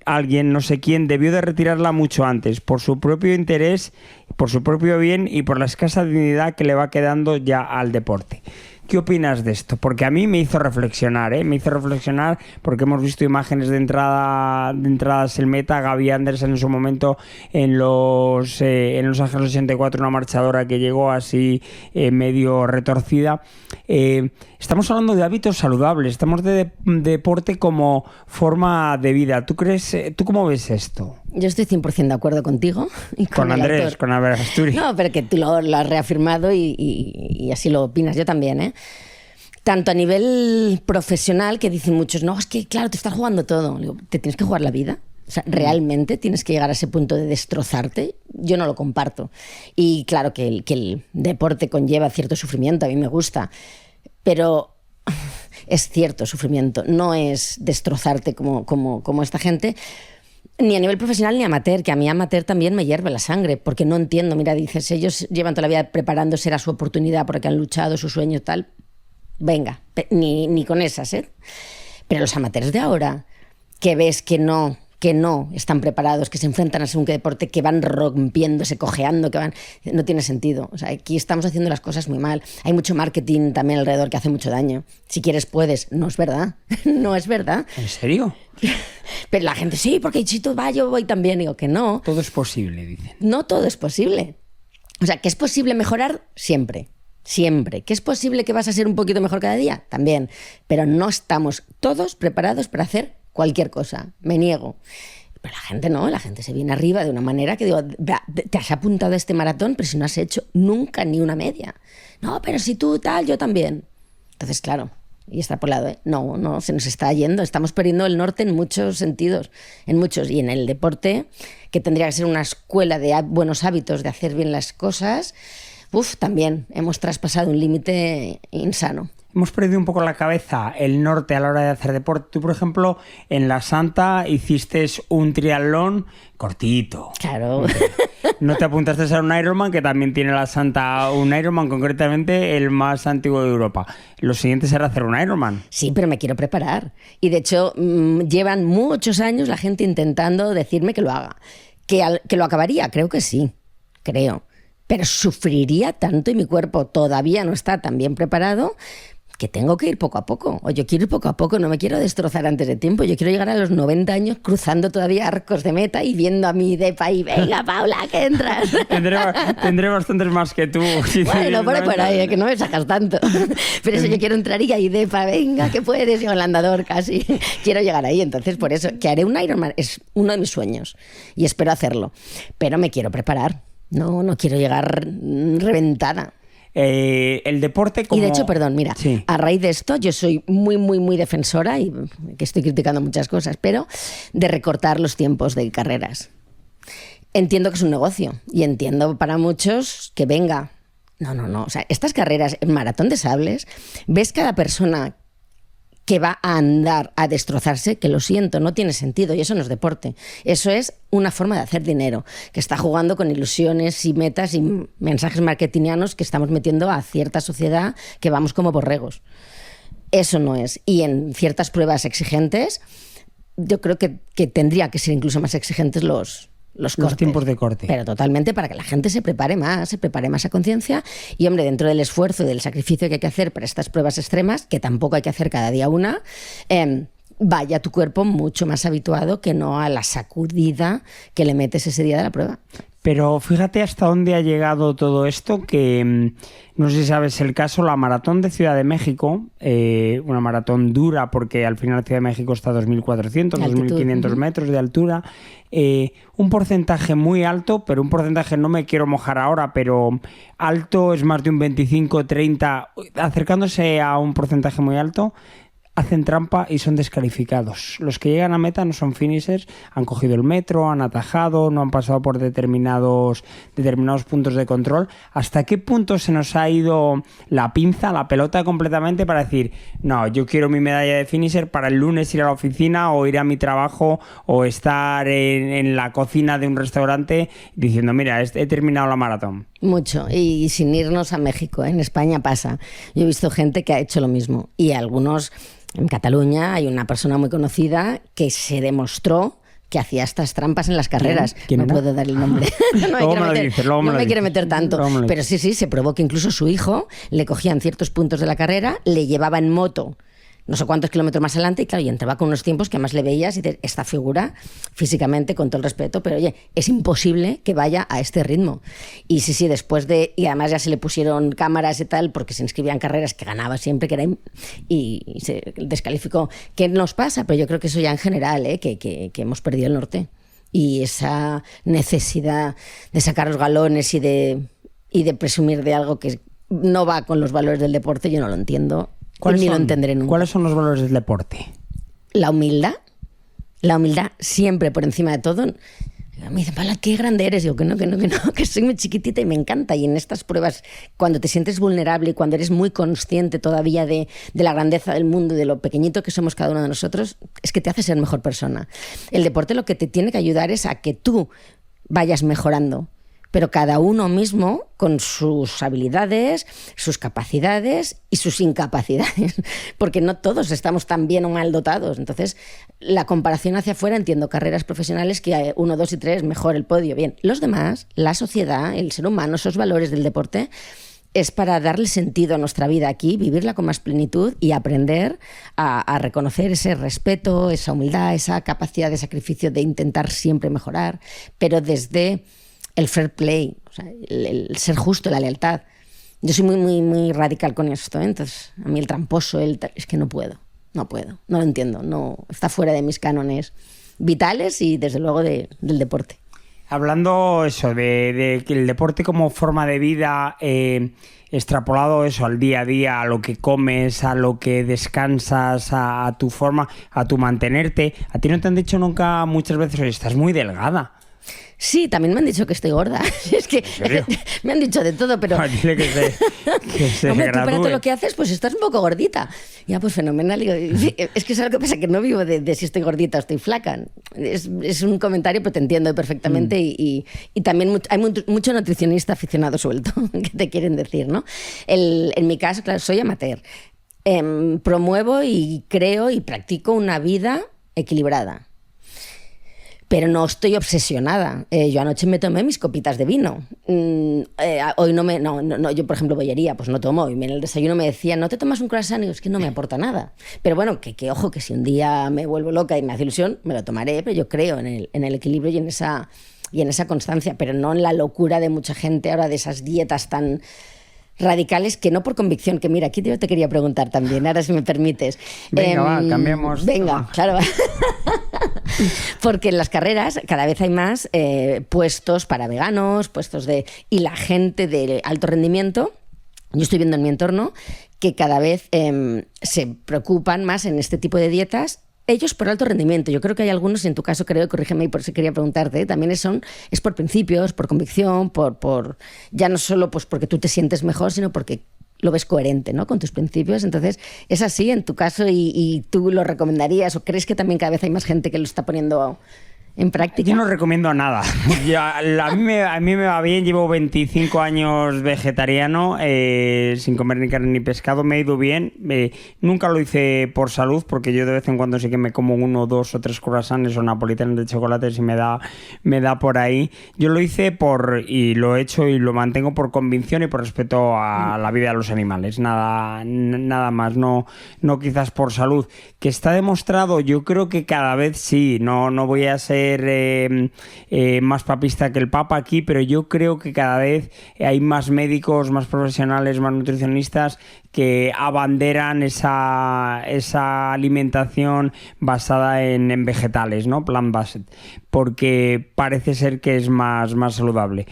no sé quién, debió de retirarla mucho antes, por su propio interés, por su propio bien y por la escasa dignidad que le va quedando ya al deporte. ¿Qué opinas de esto? Porque a mí me hizo reflexionar, me hizo reflexionar porque hemos visto imágenes de entradas en meta, Gaby Andersen en su momento en Los Ángeles 84, una marchadora que llegó así medio retorcida. Estamos hablando de hábitos saludables, estamos de deporte como forma de vida. ¿Tú cómo ves esto? Yo estoy 100% de acuerdo contigo. Y con Andrés, autor. Con Aberasturi. No, pero que tú lo has reafirmado y así lo opinas. Yo también, Tanto a nivel profesional, que dicen muchos, no, es que claro, te estás jugando todo. Digo, ¿te tienes que jugar la vida? O sea, ¿realmente tienes que llegar a ese punto de destrozarte? Yo no lo comparto. Y claro que el deporte conlleva cierto sufrimiento, a mí me gusta. Pero es cierto sufrimiento, no es destrozarte como esta gente. Ni a nivel profesional ni amateur, que a mí amateur también me hierve la sangre, porque no entiendo. Mira, dices, ellos llevan toda la vida preparándose, era su oportunidad porque han luchado, su sueño tal. Venga, ni con esas, Pero los amateurs de ahora, que ves que no están preparados, que se enfrentan a según qué deporte, que van rompiéndose, cojeando, no tiene sentido. O sea, aquí estamos haciendo las cosas muy mal. Hay mucho marketing también alrededor que hace mucho daño. Si quieres, puedes. No es verdad. No es verdad. ¿En serio? Pero la gente, sí, porque si tú vas, yo voy también. Digo que no. Todo es posible, dicen. No todo es posible. O sea, que es posible mejorar siempre. Siempre. ¿Que es posible que vas a ser un poquito mejor cada día? También. Pero no estamos todos preparados para hacer cualquier cosa. Me niego. Pero la gente no, la gente se viene arriba de una manera que digo, te has apuntado a este maratón, pero si no has hecho nunca ni una media. No, pero si tú tal, yo también. Entonces, claro, y extrapolado, no, se nos está yendo. Estamos perdiendo el norte en muchos sentidos, en muchos. Y en el deporte, que tendría que ser una escuela de buenos hábitos, de hacer bien las cosas, también hemos traspasado un límite insano. Hemos perdido un poco la cabeza, el norte a la hora de hacer deporte. Tú, por ejemplo, en La Santa hiciste un triatlón cortito. Claro. No te apuntaste a un Ironman, que también tiene La Santa un Ironman, concretamente el más antiguo de Europa. Lo siguiente será hacer un Ironman. Sí, pero me quiero preparar. Y de hecho, llevan muchos años la gente intentando decirme que lo haga. ¿Que lo acabaría? Creo que sí. Creo. Pero sufriría tanto y mi cuerpo todavía no está tan bien preparado que tengo que ir poco a poco. O yo quiero ir poco a poco, no me quiero destrozar antes de tiempo. Yo quiero llegar a los 90 años cruzando todavía arcos de meta y viendo a mi depa y venga, Paula, que entras. Tendré bastantes más que tú. Si bueno, por ahí, que no me sacas tanto. Pero eso, yo quiero entrar y ahí depa, venga, que puedes, yo el andador casi. Quiero llegar ahí, entonces por eso, que haré un Ironman es uno de mis sueños y espero hacerlo. Pero me quiero preparar. No quiero llegar reventada. El deporte como... Y de hecho, perdón, mira, sí. A raíz de esto yo soy muy, muy, muy defensora, y que estoy criticando muchas cosas, pero de recortar los tiempos de carreras. Entiendo que es un negocio y entiendo para muchos que venga. No. O sea, estas carreras en maratón de sables, ves cada persona que va a andar a destrozarse, que lo siento, no tiene sentido y eso no es deporte. Eso es una forma de hacer dinero, que está jugando con ilusiones y metas y mensajes marketingianos que estamos metiendo a cierta sociedad que vamos como borregos. Eso no es. Y en ciertas pruebas exigentes, yo creo que tendría que ser incluso más exigentes los los cortes. Los tiempos de corte. Pero totalmente para que la gente se prepare más a conciencia. Y, hombre, dentro del esfuerzo y del sacrificio que hay que hacer para estas pruebas extremas, que tampoco hay que hacer cada día una, vaya tu cuerpo mucho más habituado que no a la sacudida que le metes ese día de la prueba. Pero fíjate hasta dónde ha llegado todo esto, que no sé si sabes el caso, la maratón de Ciudad de México, una maratón dura porque al final Ciudad de México está a 2.400, 2.500 metros de altura, un porcentaje muy alto, pero un porcentaje, no me quiero mojar ahora, pero alto es más de un 25, 30, acercándose a un porcentaje muy alto, hacen trampa y son descalificados. Los que llegan a meta no son finishers, han cogido el metro, han atajado, no han pasado por determinados puntos de control. ¿Hasta qué punto se nos ha ido la pinza, la pelota completamente para decir, no, yo quiero mi medalla de finisher para el lunes ir a la oficina o ir a mi trabajo o estar en la cocina de un restaurante diciendo, mira, he terminado la maratón? Mucho, y sin irnos a México, en España pasa. Yo he visto gente que ha hecho lo mismo y algunos... En Cataluña hay una persona muy conocida que se demostró que hacía estas trampas en las carreras. ¿Quién no era? puedo dar el nombre. No me quiero meter tanto. Pero sí, se probó que incluso su hijo le cogía en ciertos puntos de la carrera, le llevaba en moto no sé cuántos kilómetros más adelante y claro, y entraba con unos tiempos que además le veías y dices, esta figura físicamente, con todo el respeto, pero oye, es imposible que vaya a este ritmo. Y sí, después y además ya se le pusieron cámaras y tal, porque se inscribían carreras que ganaba siempre, y se descalificó. ¿Qué nos pasa? Pero yo creo que eso ya en general, que hemos perdido el norte. Y esa necesidad de sacar los galones y de presumir de algo que no va con los valores del deporte, yo no lo entiendo. Ni lo entenderé nunca. ¿Cuáles son los valores del deporte? La humildad siempre por encima de todo. Me dicen, Paula, qué grande eres. Digo, que no, que soy muy chiquitita y me encanta. Y en estas pruebas, cuando te sientes vulnerable y cuando eres muy consciente todavía de la grandeza del mundo y de lo pequeñito que somos cada uno de nosotros, es que te hace ser mejor persona. El deporte lo que te tiene que ayudar es a que tú vayas mejorando. Pero cada uno mismo con sus habilidades, sus capacidades y sus incapacidades, porque no todos estamos tan bien o mal dotados. Entonces, la comparación hacia afuera, entiendo carreras profesionales que 1, 2 y 3, mejor el podio. Bien, los demás, la sociedad, el ser humano, esos valores del deporte, es para darle sentido a nuestra vida aquí, vivirla con más plenitud y aprender a reconocer ese respeto, esa humildad, esa capacidad de sacrificio de intentar siempre mejorar, pero desde el fair play, o sea, el ser justo, la lealtad. Yo soy muy radical con esto, ¿eh? Entonces, a mí el tramposo, es que no puedo, no lo entiendo, no, está fuera de mis cánones vitales y desde luego del deporte. Hablando eso, de que el deporte como forma de vida, extrapolado eso al día a día, a lo que comes, a lo que descansas, a tu forma, a tu mantenerte, ¿a ti no te han dicho nunca muchas veces, oye, estás muy delgada? Sí, también me han dicho que estoy gorda. Es que me han dicho de todo, pero... Dile que se hombre, tú gradúe. para todo lo que haces, pues estás un poco gordita. Ya, pues fenomenal. Digo, es que ¿sabes lo que pasa? Que no vivo de si estoy gordita o estoy flaca. Es un comentario, pero te entiendo perfectamente. Y también hay mucho nutricionista aficionado suelto que te quieren decir, ¿no? En mi caso, claro, soy amateur. Promuevo y creo y practico una vida equilibrada. Pero no estoy obsesionada. Yo anoche me tomé mis copitas de vino. Hoy yo por ejemplo bollería, pues no tomo. Y en el desayuno me decían, ¿no te tomas un croissant? Y digo, es que no me aporta nada. Pero bueno, que ojo, que si un día me vuelvo loca y me hace ilusión, me lo tomaré, pero yo creo en el equilibrio y en esa constancia, pero no en la locura de mucha gente ahora de esas dietas tan radicales que no por convicción, que mira, aquí yo te quería preguntar también, ahora si me permites. Venga, cambiamos. Venga, claro. Porque en las carreras cada vez hay más puestos para veganos, y la gente de alto rendimiento, yo estoy viendo en mi entorno que cada vez se preocupan más en este tipo de dietas. Ellos por alto rendimiento. Yo creo que hay algunos, y en tu caso creo, corrígeme y por eso quería preguntarte, también es por principios, por convicción, por ya no solo pues porque tú te sientes mejor, sino porque lo ves coherente, ¿no?, con tus principios. Entonces, ¿es así en tu caso y tú lo recomendarías o crees que también cada vez hay más gente que lo está poniendo en práctica. Yo no recomiendo nada. A mí me va bien, llevo 25 años vegetariano, sin comer ni carne ni pescado, me ha ido bien. Nunca lo hice por salud, porque yo de vez en cuando sí que me como 1, 2 o 3 croissants o napolitanos de chocolate si me da por ahí. Yo lo hice y lo he hecho y lo mantengo por convicción y por respeto a la vida de los animales. Nada más, no quizás por salud. Que está demostrado, yo creo que cada vez sí, no voy a ser más papista que el Papa aquí, pero yo creo que cada vez hay más médicos, más profesionales, más nutricionistas que abanderan esa alimentación basada en vegetales, ¿no? Plant-based, porque parece ser que es más saludable.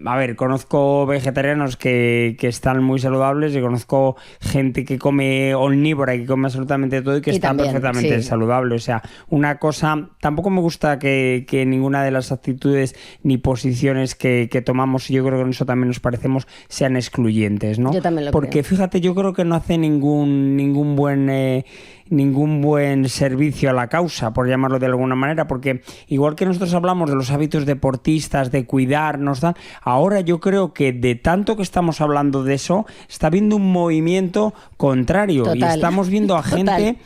A ver, conozco vegetarianos que están muy saludables y conozco gente que come omnívora y que come absolutamente todo y que está también, perfectamente saludable. O sea, una cosa... Tampoco me gusta que ninguna de las actitudes ni posiciones que tomamos, y yo creo que en eso también nos parecemos, sean excluyentes, ¿no? Yo también lo Porque creo. fíjate, yo creo que no hace ningún buen servicio a la causa, por llamarlo de alguna manera, porque igual que nosotros hablamos de los hábitos deportistas, de cuidarnos, ahora yo creo que de tanto que estamos hablando de eso, está habiendo un movimiento contrario. Total. Y estamos viendo a gente,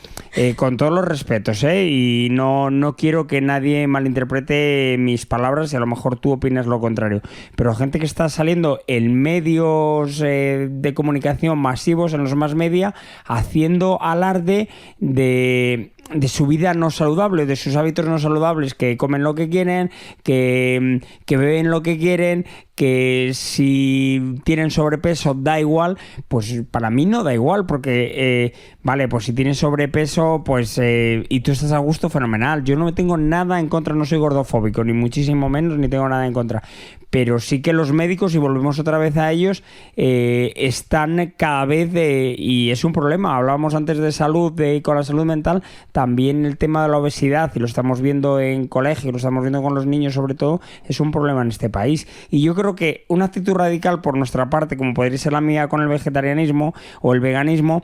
con todos los respetos, y no quiero que nadie malinterprete mis palabras y a lo mejor tú opinas lo contrario, pero gente que está saliendo en medios de comunicación masivos, en los más media, haciendo alarde de su vida no saludable, de sus hábitos no saludables, que comen lo que quieren, que beben lo que quieren, que si tienen sobrepeso da igual. Pues para mí no da igual, porque vale, pues si tienes sobrepeso pues y tú estás a gusto, fenomenal. Yo no tengo nada en contra, no soy gordofóbico, ni muchísimo menos, ni tengo nada en contra, pero sí que los médicos, y volvemos otra vez a ellos, están cada vez y es un problema. Hablábamos antes de salud y con la salud mental, también el tema de la obesidad, y lo estamos viendo en colegios, lo estamos viendo con los niños sobre todo, es un problema en este país. Y yo creo que una actitud radical por nuestra parte, como podría ser la mía con el vegetarianismo o el veganismo,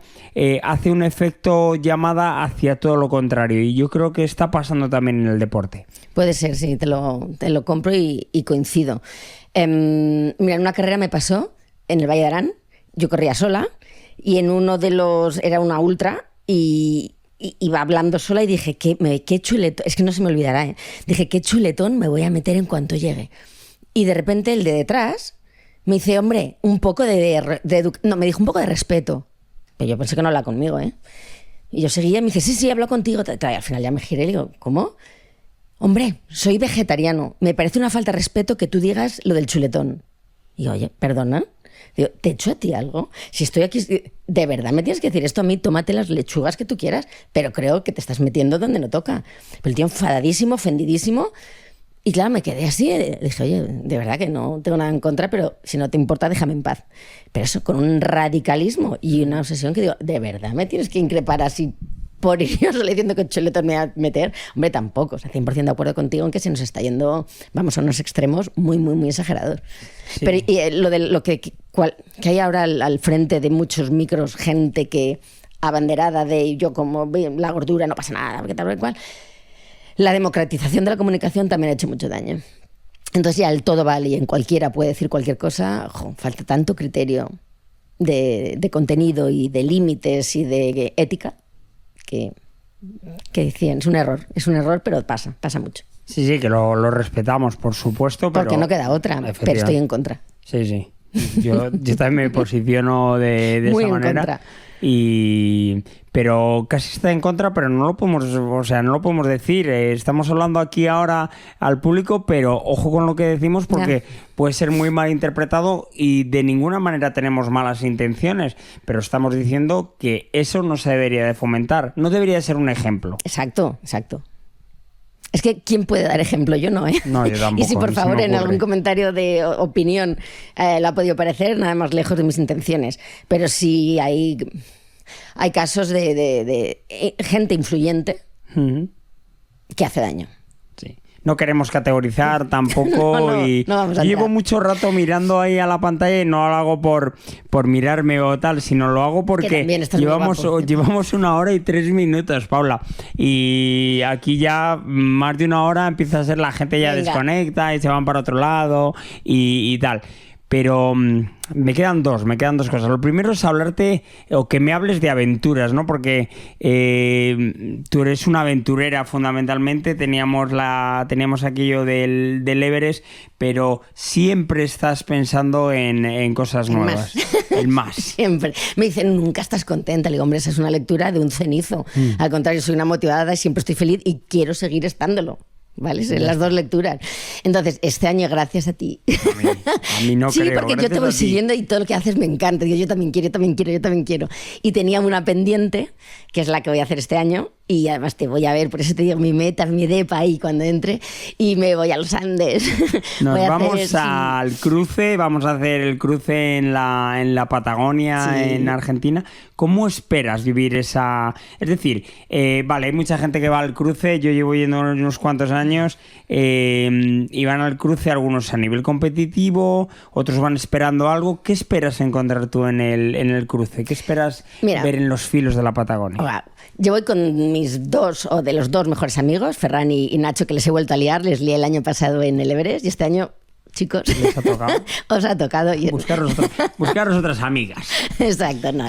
hace un efecto llamada hacia todo lo contrario, y yo creo que está pasando también en el deporte. Puede ser, sí, te lo compro y coincido. Mira, en una carrera me pasó en el Valle de Arán, yo corría sola y en uno de los, era una ultra, y iba hablando sola y dije, qué chuletón, es que no se me olvidará, dije, qué chuletón me voy a meter en cuanto llegue. Y de repente el de detrás me dice, hombre, un poco no, me dijo un poco de respeto. Pero yo pensé que no hablaba conmigo, Y yo seguía y me dice, sí, hablo contigo. Y al final ya me giré y le digo, ¿cómo? Hombre, soy vegetariano. Me parece una falta de respeto que tú digas lo del chuletón. Y oye, perdona. Digo, ¿te he hecho a ti algo? Si estoy aquí, de verdad me tienes que decir esto a mí, tómate las lechugas que tú quieras, pero creo que te estás metiendo donde no toca. Pero el tío enfadadísimo, ofendidísimo. Y claro, me quedé así, dije, oye, de verdad que no tengo nada en contra, pero si no te importa, déjame en paz. Pero eso, con un radicalismo y una obsesión que digo, ¿de verdad me tienes que increpar así por ir yo solo diciendo que chuletón me va a meter? Hombre, tampoco, o sea, 100% de acuerdo contigo en que se nos está yendo, vamos, a unos extremos muy, muy, muy exagerados. Sí. Pero lo que hay ahora al frente de muchos micros, gente que abanderada de yo como la gordura no pasa nada, porque tal cual. La democratización de la comunicación también ha hecho mucho daño. Entonces ya el todo vale y en cualquiera puede decir cualquier cosa. Falta tanto criterio de contenido y de límites y de ética que decían, es un error, pero pasa mucho. Sí, que lo respetamos, por supuesto. Pero porque no queda otra, pero estoy en contra. Sí. Yo también me posiciono de muy esa manera. Contra. Pero casi está en contra, pero no lo podemos decir. Estamos hablando aquí ahora al público, pero ojo con lo que decimos, porque puede ser muy mal interpretado y de ninguna manera tenemos malas intenciones, pero estamos diciendo que eso no se debería de fomentar, no debería de ser un ejemplo. Exacto. Es que ¿quién puede dar ejemplo? Yo no, No, yo tampoco. Y si por favor en algún comentario de opinión le ha podido parecer, nada más lejos de mis intenciones. Pero sí hay casos de gente influyente que hace daño. Sí. no queremos categorizar tampoco. No vamos a llevo entrar. mucho rato mirando ahí a la pantalla y no lo hago por mirarme o tal, sino lo hago porque también estás muy guapo. llevamos 1 hora y 3 minutos, Paula. Y aquí ya más de 1 hora empieza a ser la gente ya Venga. desconecta y se van para otro lado y tal. Pero me quedan dos cosas. Lo primero es hablarte o que me hables de aventuras, ¿no? Porque tú eres una aventurera fundamentalmente. Teníamos aquello del Everest, pero siempre estás pensando en cosas nuevas. El más. Siempre. Me dicen, nunca estás contenta. Le digo, hombre, esa es una lectura de un cenizo. Al contrario, soy una motivada y siempre estoy feliz y quiero seguir estándolo. ¿Vale? Son las dos lecturas. Entonces, este año, gracias a ti. A mí no sí, creo. porque yo te voy siguiendo y todo lo que haces me encanta. Digo, yo también quiero. Y tenía una pendiente, que es la que voy a hacer este año, y además te voy a ver, por eso te digo, mi meta, mi depa ahí cuando entre, y me voy a los Andes. Nos vamos al cruce, vamos a hacer el cruce en la Patagonia, Sí. en Argentina. ¿Cómo esperas vivir esa...? Es decir, vale, hay mucha gente que va al cruce, yo llevo yendo unos cuantos años, y van al cruce algunos a nivel competitivo, otros van esperando algo. ¿Qué esperas encontrar tú en el cruce? ¿Qué esperas ver en los filos de la Patagonia? Ahora, yo voy con mis dos, o de los dos mejores amigos, Ferran y Nacho, que les he vuelto a liar. Les lié el año pasado en el Everest y este año, chicos, ¿Les ha tocado? os ha tocado. Buscaros otras amigas. Exacto, no,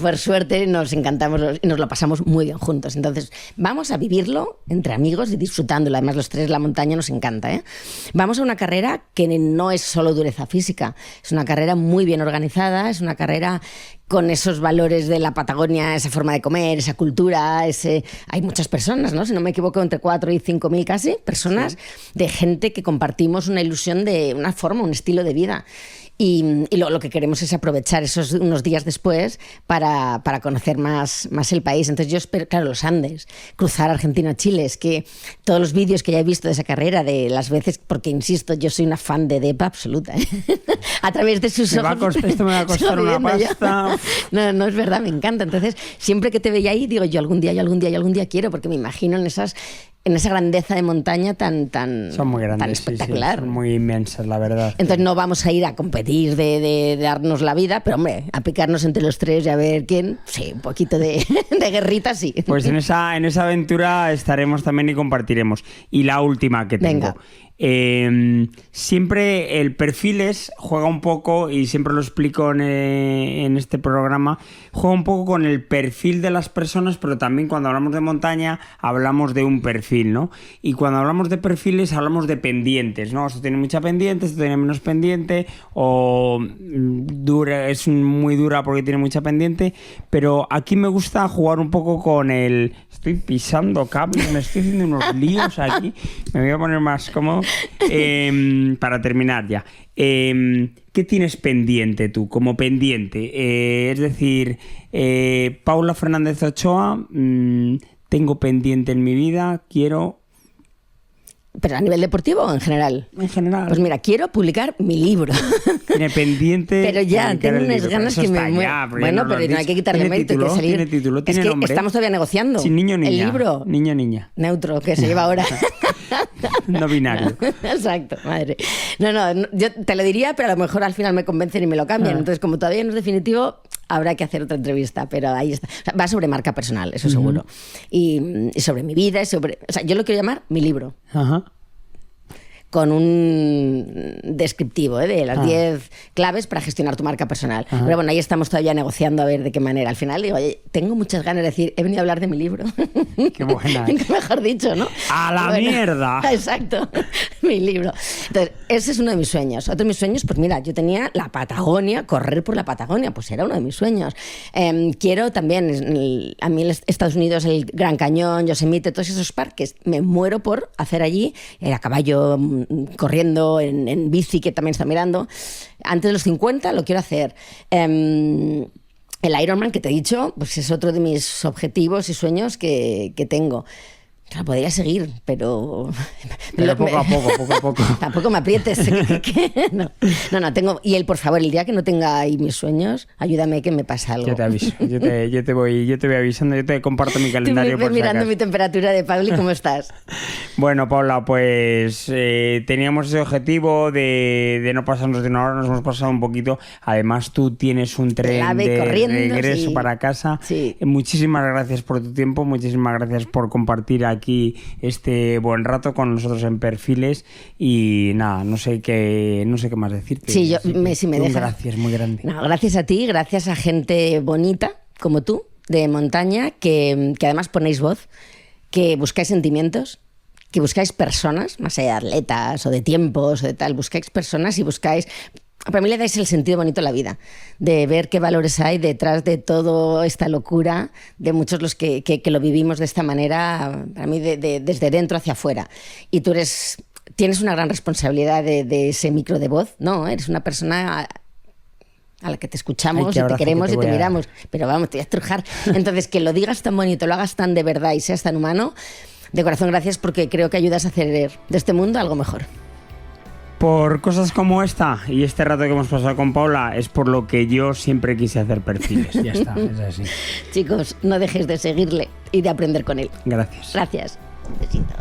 por suerte nos encantamos y nos lo pasamos muy bien juntos. Entonces, vamos a vivirlo entre amigos y disfrutándolo. Además, los tres, la montaña nos encanta, ¿eh? Vamos a una carrera que no es solo dureza física, es una carrera muy bien organizada, es una carrera con esos valores de la Patagonia, esa forma de comer, esa cultura, hay muchas personas, ¿no? Si no me equivoco, entre 4.000 y 5.000 casi personas, sí, de gente que compartimos una ilusión de una forma, un estilo de vida. Y lo que queremos es aprovechar esos unos días después para conocer más el país. Entonces yo espero, claro, los Andes, cruzar Argentina-Chile, es que todos los vídeos que ya he visto de esa carrera, de las veces, porque insisto, yo soy una fan de Depa absoluta, ¿eh? A través de sus ojos. Esto me va a costar una pasta. No, es verdad, me encanta. Entonces, siempre que te veía ahí, digo, yo algún día quiero, porque me imagino en esa grandeza de montaña tan son muy grandes, tan espectacular. Sí, son muy inmensas, la verdad. Entonces no vamos a ir a competir de darnos la vida, pero hombre, a picarnos entre los tres y a ver quién, sí, un poquito de guerrita, sí. Pues en esa aventura estaremos también y compartiremos. Y la última que tengo. Venga. Siempre el perfiles juega un poco, y siempre lo explico en este programa, juega un poco con el perfil de las personas, pero también cuando hablamos de montaña hablamos de un perfil, ¿no? Y cuando hablamos de perfiles hablamos de pendientes, ¿no? Esto tiene mucha pendiente, esto tiene menos pendiente, o es muy dura porque tiene mucha pendiente, pero aquí me gusta jugar un poco con el... Estoy pisando cables, me estoy haciendo unos líos aquí, me voy a poner más cómodo. Para terminar ya, ¿qué tienes pendiente tú como pendiente? Es decir, Paula Fernández Ochoa, tengo pendiente en mi vida, quiero... ¿Pero a nivel deportivo o en general? En general. Pues mira, quiero publicar mi libro. Tiene pendiente. Pero ya, tengo unas ganas que me muero. Bueno, pero no hay que quitarle mérito, hay que salir. Tiene título, tiene es que nombre. Estamos todavía negociando. Sí, niño o niña. El libro. Niño o niña. Neutro, que se lleva ahora. No binario. Exacto, madre. No, yo te lo diría, pero a lo mejor al final me convencen y me lo cambian. Entonces, como todavía no es definitivo, habrá que hacer otra entrevista, pero ahí está. O sea, va sobre marca personal, eso seguro. Y sobre mi vida, o sea, yo lo quiero llamar mi libro. Ajá. Con un descriptivo de las 10 claves para gestionar tu marca personal. Ajá. Pero bueno, ahí estamos todavía negociando a ver de qué manera. Al final digo, oye, tengo muchas ganas de decir, he venido a hablar de mi libro. Qué buena. Qué mejor dicho, ¿no? ¡A la mierda! Exacto, mi libro. Entonces, ese es uno de mis sueños. Otro de mis sueños, pues mira, yo tenía la Patagonia, correr por la Patagonia, pues era uno de mis sueños. Quiero también, a mí Estados Unidos, el Gran Cañón, Yosemite, todos esos parques, me muero por hacer allí, a caballo, corriendo, en bici, que también está mirando. Antes de los 50 lo quiero hacer. El Ironman, que te he dicho, pues es otro de mis objetivos y sueños que tengo. Claro, podría seguir, pero poco a poco. Tampoco me aprietes. No, tengo... Y él, por favor, el día que no tenga ahí mis sueños, ayúdame que me pasa algo. Yo te aviso, yo te voy avisando, yo te comparto mi calendario. Estoy mirando mi temperatura de Pauli, ¿cómo estás? Bueno, Paula, pues teníamos ese objetivo de no pasarnos de una hora, nos hemos pasado un poquito. Además, tú tienes un tren de regreso para casa. Sí. Muchísimas gracias por tu tiempo, muchísimas gracias por compartir aquí este buen rato con nosotros en Perfiles y nada, no sé qué más decirte. Sí, si me dejas. Gracias, muy grande. No, gracias a ti, gracias a gente bonita como tú, de montaña, que además ponéis voz, que buscáis sentimientos, que buscáis personas, más allá de atletas o de tiempos o de tal, buscáis personas y buscáis... Para mí le dais el sentido bonito a la vida, de ver qué valores hay detrás de toda esta locura, de muchos los que lo vivimos de esta manera, para mí desde dentro hacia afuera. Y tú tienes una gran responsabilidad de ese micro de voz, ¿no? Eres una persona a la que te escuchamos y te queremos y te miramos, pero vamos, te voy a estrujar. Entonces, que lo digas tan bonito, lo hagas tan de verdad y seas tan humano, de corazón gracias, porque creo que ayudas a hacer de este mundo algo mejor. Por cosas como esta y este rato que hemos pasado con Paula es por lo que yo siempre quise hacer Perfiles. Ya está, es así. Chicos, no dejéis de seguirle y de aprender con él. Gracias. Gracias. Un besito.